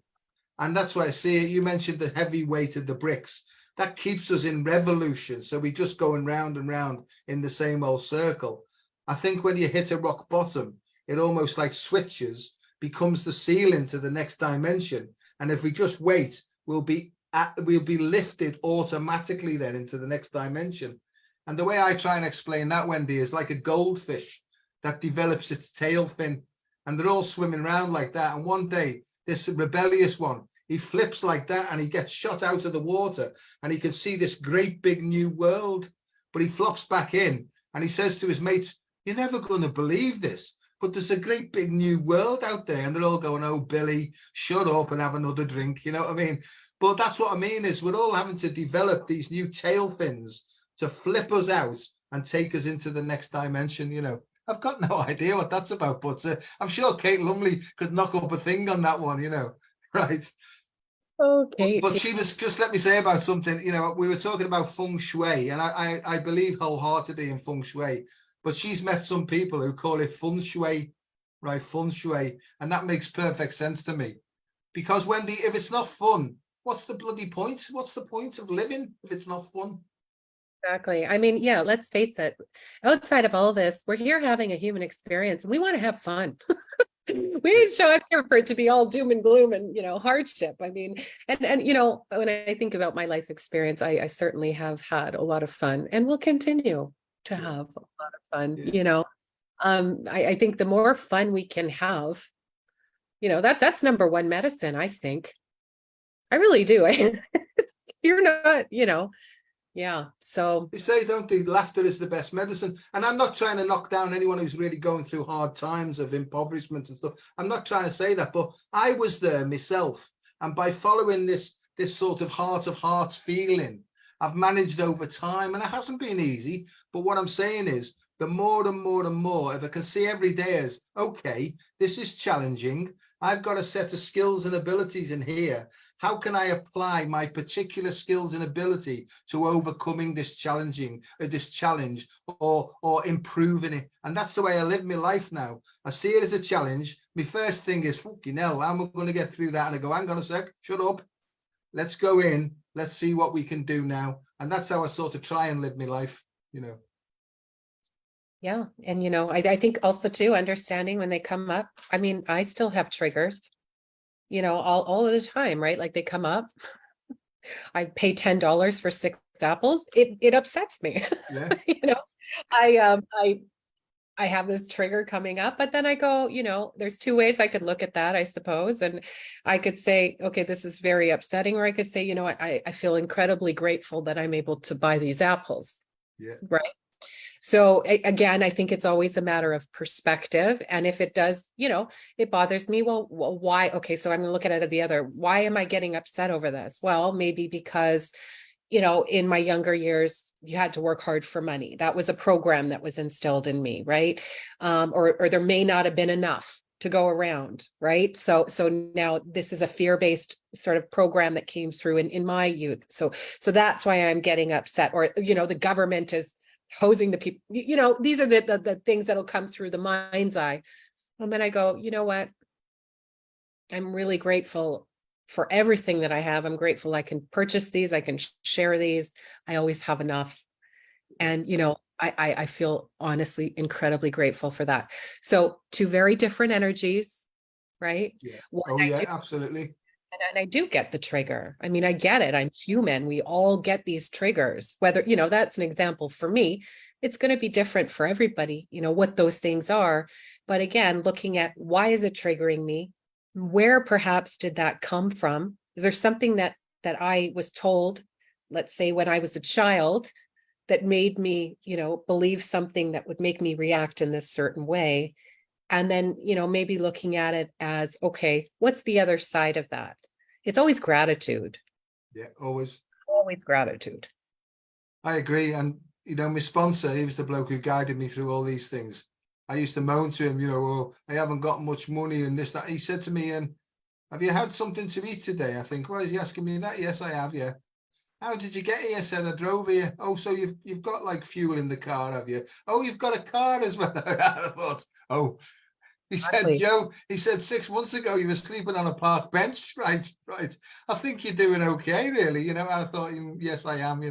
And that's why I see it. You mentioned the heavy weight of the bricks. That keeps us in revolution. So we're just going round and round in the same old circle. I think when you hit a rock bottom, it almost like switches, becomes the ceiling to the next dimension. And if we just wait, we'll be lifted automatically then into the next dimension. And the way I try and explain that, Wendy, is like a goldfish that develops its tail fin, and they're all swimming around like that. And one day, this rebellious one, he flips like that and he gets shot out of the water and he can see this great big new world. But he flops back in and he says to his mates, "You're never going to believe this, but there's a great big new world out there." And they're all going, "Oh, Billy, shut up and have another drink." You know what I mean? But that's what I mean, is we're all having to develop these new tail fins to flip us out and take us into the next dimension. You know, I've got no idea what that's about, but I'm sure Kate Lumley could knock up a thing on that one, you know, right? Okay. But she was, just let me say about something, you know, we were talking about feng shui, and I believe wholeheartedly in feng shui, but she's met some people who call it feng shui, right? Feng shui. And that makes perfect sense to me, because Wendy, if it's not fun, what's the bloody point? What's the point of living if it's not fun? Exactly. I mean, yeah, let's face it. Outside of all of this, we're here having a human experience and we want to have fun. We didn't show up here for it to be all doom and gloom and, you know, hardship. I mean, and you know, when I think about my life experience, I certainly have had a lot of fun and will continue to have a lot of fun. Yeah. You know, I think the more fun we can have, you know, that's number one medicine, I think. I really do. You're not, you know, yeah. So They say, don't they, laughter is the best medicine. And I'm not trying to knock down anyone who's really going through hard times of impoverishment and stuff. I'm not trying to say that, but I was there myself. And by following this sort of heart of hearts feeling, I've managed over time, and it hasn't been easy. But what I'm saying is, the more and more and more, if I can see every day as, okay, this is challenging. I've got a set of skills and abilities in here. How can I apply my particular skills and ability to overcoming this challenge or improving it? And that's the way I live my life now. I see it as a challenge. My first thing is, fucking hell, how am I going to get through that? And I go, hang on a sec, shut up. Let's go in. Let's see what we can do now. And that's how I sort of try and live my life, you know. yeah. And, you know, I think also too, understanding when they come up, I mean, I still have triggers, you know, all of the time, right? Like they come up, I pay $10 for 6 apples. It upsets me. Yeah. You know, I have this trigger coming up, but then I go, you know, there's 2 ways I could look at that, I suppose. And I could say, okay, this is very upsetting. Or I could say, you know, I feel incredibly grateful that I'm able to buy these apples. Yeah. Right. So again, I think it's always a matter of perspective. And if it does, you know, it bothers me, well, why? Okay, so I'm going to look at it the other. Why am I getting upset over this? Well, maybe because, you know, in my younger years, you had to work hard for money. That was a program that was instilled in me, right? Or there may not have been enough to go around, right? So now this is a fear-based sort of program that came through in my youth. So that's why I'm getting upset. Or, the government is hosing the people, these are the things that'll come through the mind's eye. And then I go, you know what? I'm really grateful for everything that I have. I'm grateful I can purchase these, I can share these. I always have enough. And, I feel honestly incredibly grateful for that. So two very different energies, right? Yeah. One, Oh yeah, absolutely. and I do get the trigger. I mean, I get it. I'm human. We all get these triggers, whether, that's an example for me. It's going to be different for everybody, what those things are. But again, looking at why is it triggering me? Where perhaps did that come from? Is there something that I was told, let's say when I was a child, that made me, believe something that would make me react in this certain way? And then, maybe looking at it as, okay, what's the other side of that? It's always gratitude. Yeah, always. Always gratitude. I agree. And, my sponsor, he was the bloke who guided me through all these things. I used to moan to him, oh, I haven't got much money and this, that. He said to me, have you had something to eat today? I think, why is he asking me that? Yes, I have, yeah. How did you get here? I said, I drove here. Oh, so you've got like fuel in the car, have you? Oh, you've got a car as well. I thought, oh, he said, Joe, he said 6 months ago you were sleeping on a park bench. Right. I think you're doing okay, really. And I thought, yes, I am,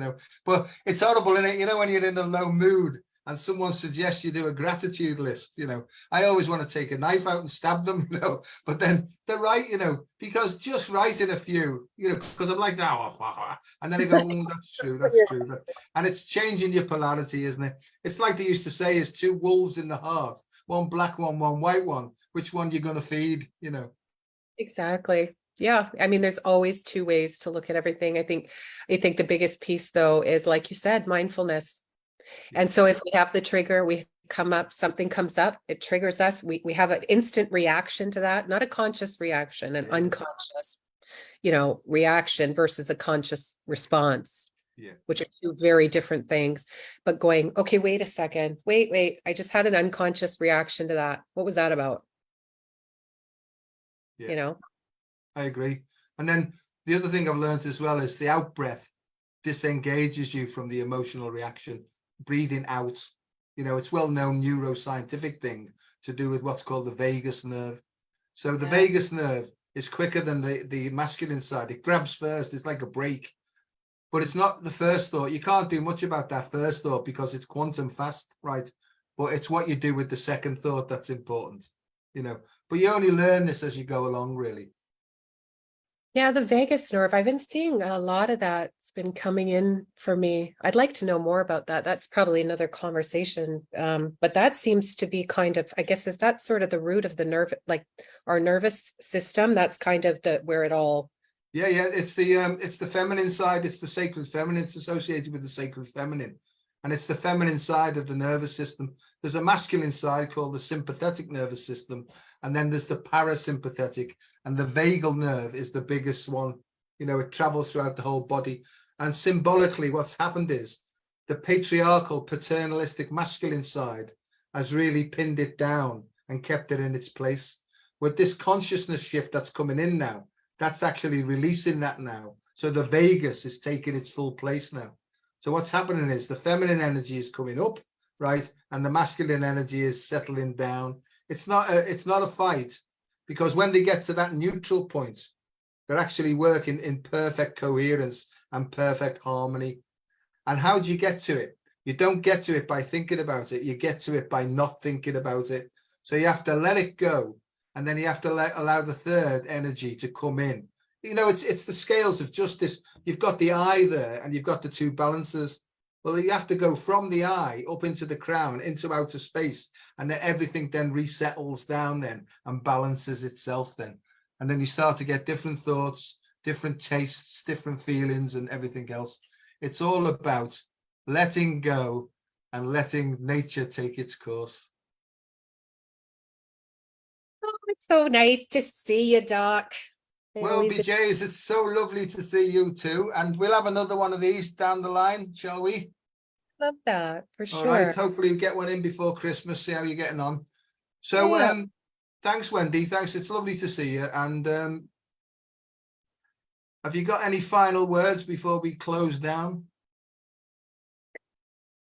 but it's horrible, isn't it? When you're in a low mood and someone suggests you do a gratitude list, I always want to take a knife out and stab them, but then they're right, because just writing a few, because I'm like, oh, and then I go, that's true. And it's changing your polarity, isn't it? It's like they used to say, is two wolves in the heart, one black one white one. Which one you're going to feed, Exactly. Yeah. I mean, there's always two ways to look at everything. I think the biggest piece though is, like you said, mindfulness. And so if we have the trigger, something comes up, it triggers us. We have an instant reaction to that, not a conscious reaction, an unconscious, reaction versus a conscious response, which are two very different things. But going, okay, wait a second, wait, I just had an unconscious reaction to that. What was that about? I agree. And then the other thing I've learned as well is the out breath disengages you from the emotional reaction. Breathing out, it's well-known neuroscientific thing to do with what's called the vagus nerve. So the vagus nerve is quicker than the masculine side. It grabs first. It's like a brake, but it's not the first thought. You can't do much about that first thought because it's quantum fast, right? But it's what you do with the second thought that's important, but you only learn this as you go along, really. Yeah, the vagus nerve. I've been seeing a lot of that's been coming in for me. I'd like to know more about that. That's probably another conversation. But that seems to be kind of, I guess, is that sort of the root of the nerve, like our nervous system? That's kind of where it all. Yeah. It's the feminine side. It's the sacred feminine. It's associated with the sacred feminine. And it's the feminine side of the nervous system. There's a masculine side called the sympathetic nervous system. And then there's the parasympathetic, and the vagal nerve is the biggest one. It travels throughout the whole body. And symbolically, what's happened is the patriarchal, paternalistic, masculine side has really pinned it down and kept it in its place. With this consciousness shift that's coming in now, that's actually releasing that now. So the vagus is taking its full place now. So what's happening is the feminine energy is coming up, right? And the masculine energy is settling down. It's not a fight, because when they get to that neutral point, they're actually working in perfect coherence and perfect harmony. And how do you get to it? You don't get to it by thinking about it. You get to it by not thinking about it. So you have to let it go. And then you have to allow the third energy to come in. It's the scales of justice. You've got the eye there and you've got the two balances. Well, you have to go from the eye up into the crown, into outer space, and then everything then resettles down then and balances itself then. And then you start to get different thoughts, different tastes, different feelings, and everything else. It's all about letting go and letting nature take its course. Oh, it's so nice to see you, Doc. Well, BJs, it's so lovely to see you too. And we'll have another one of these down the line, shall we? Love that, for sure. All right, hopefully we get one in before Christmas, see how you're getting on. So thanks, Wendy. Thanks. It's lovely to see you. And have you got any final words before we close down?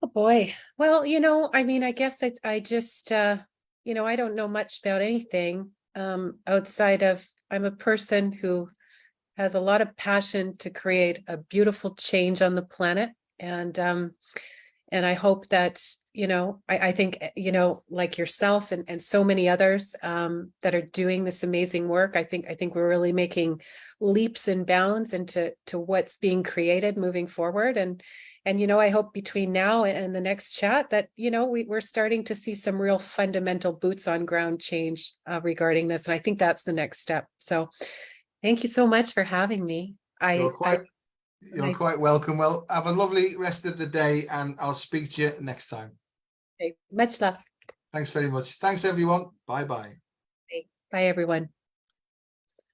Oh boy. Well, I mean, I guess I just, I don't know much about anything outside of I'm a person who has a lot of passion to create a beautiful change on the planet. And I hope that, I think, like yourself and so many others that are doing this amazing work, I think we're really making leaps and bounds into what's being created moving forward. And I hope between now and the next chat that, we're starting to see some real fundamental boots on ground change regarding this. And I think that's the next step. So thank you so much for having me. You're quite welcome. Well, have a lovely rest of the day, and I'll speak to you next time. Okay, much love. Thanks very much. Thanks, everyone. Bye-bye. Bye, everyone.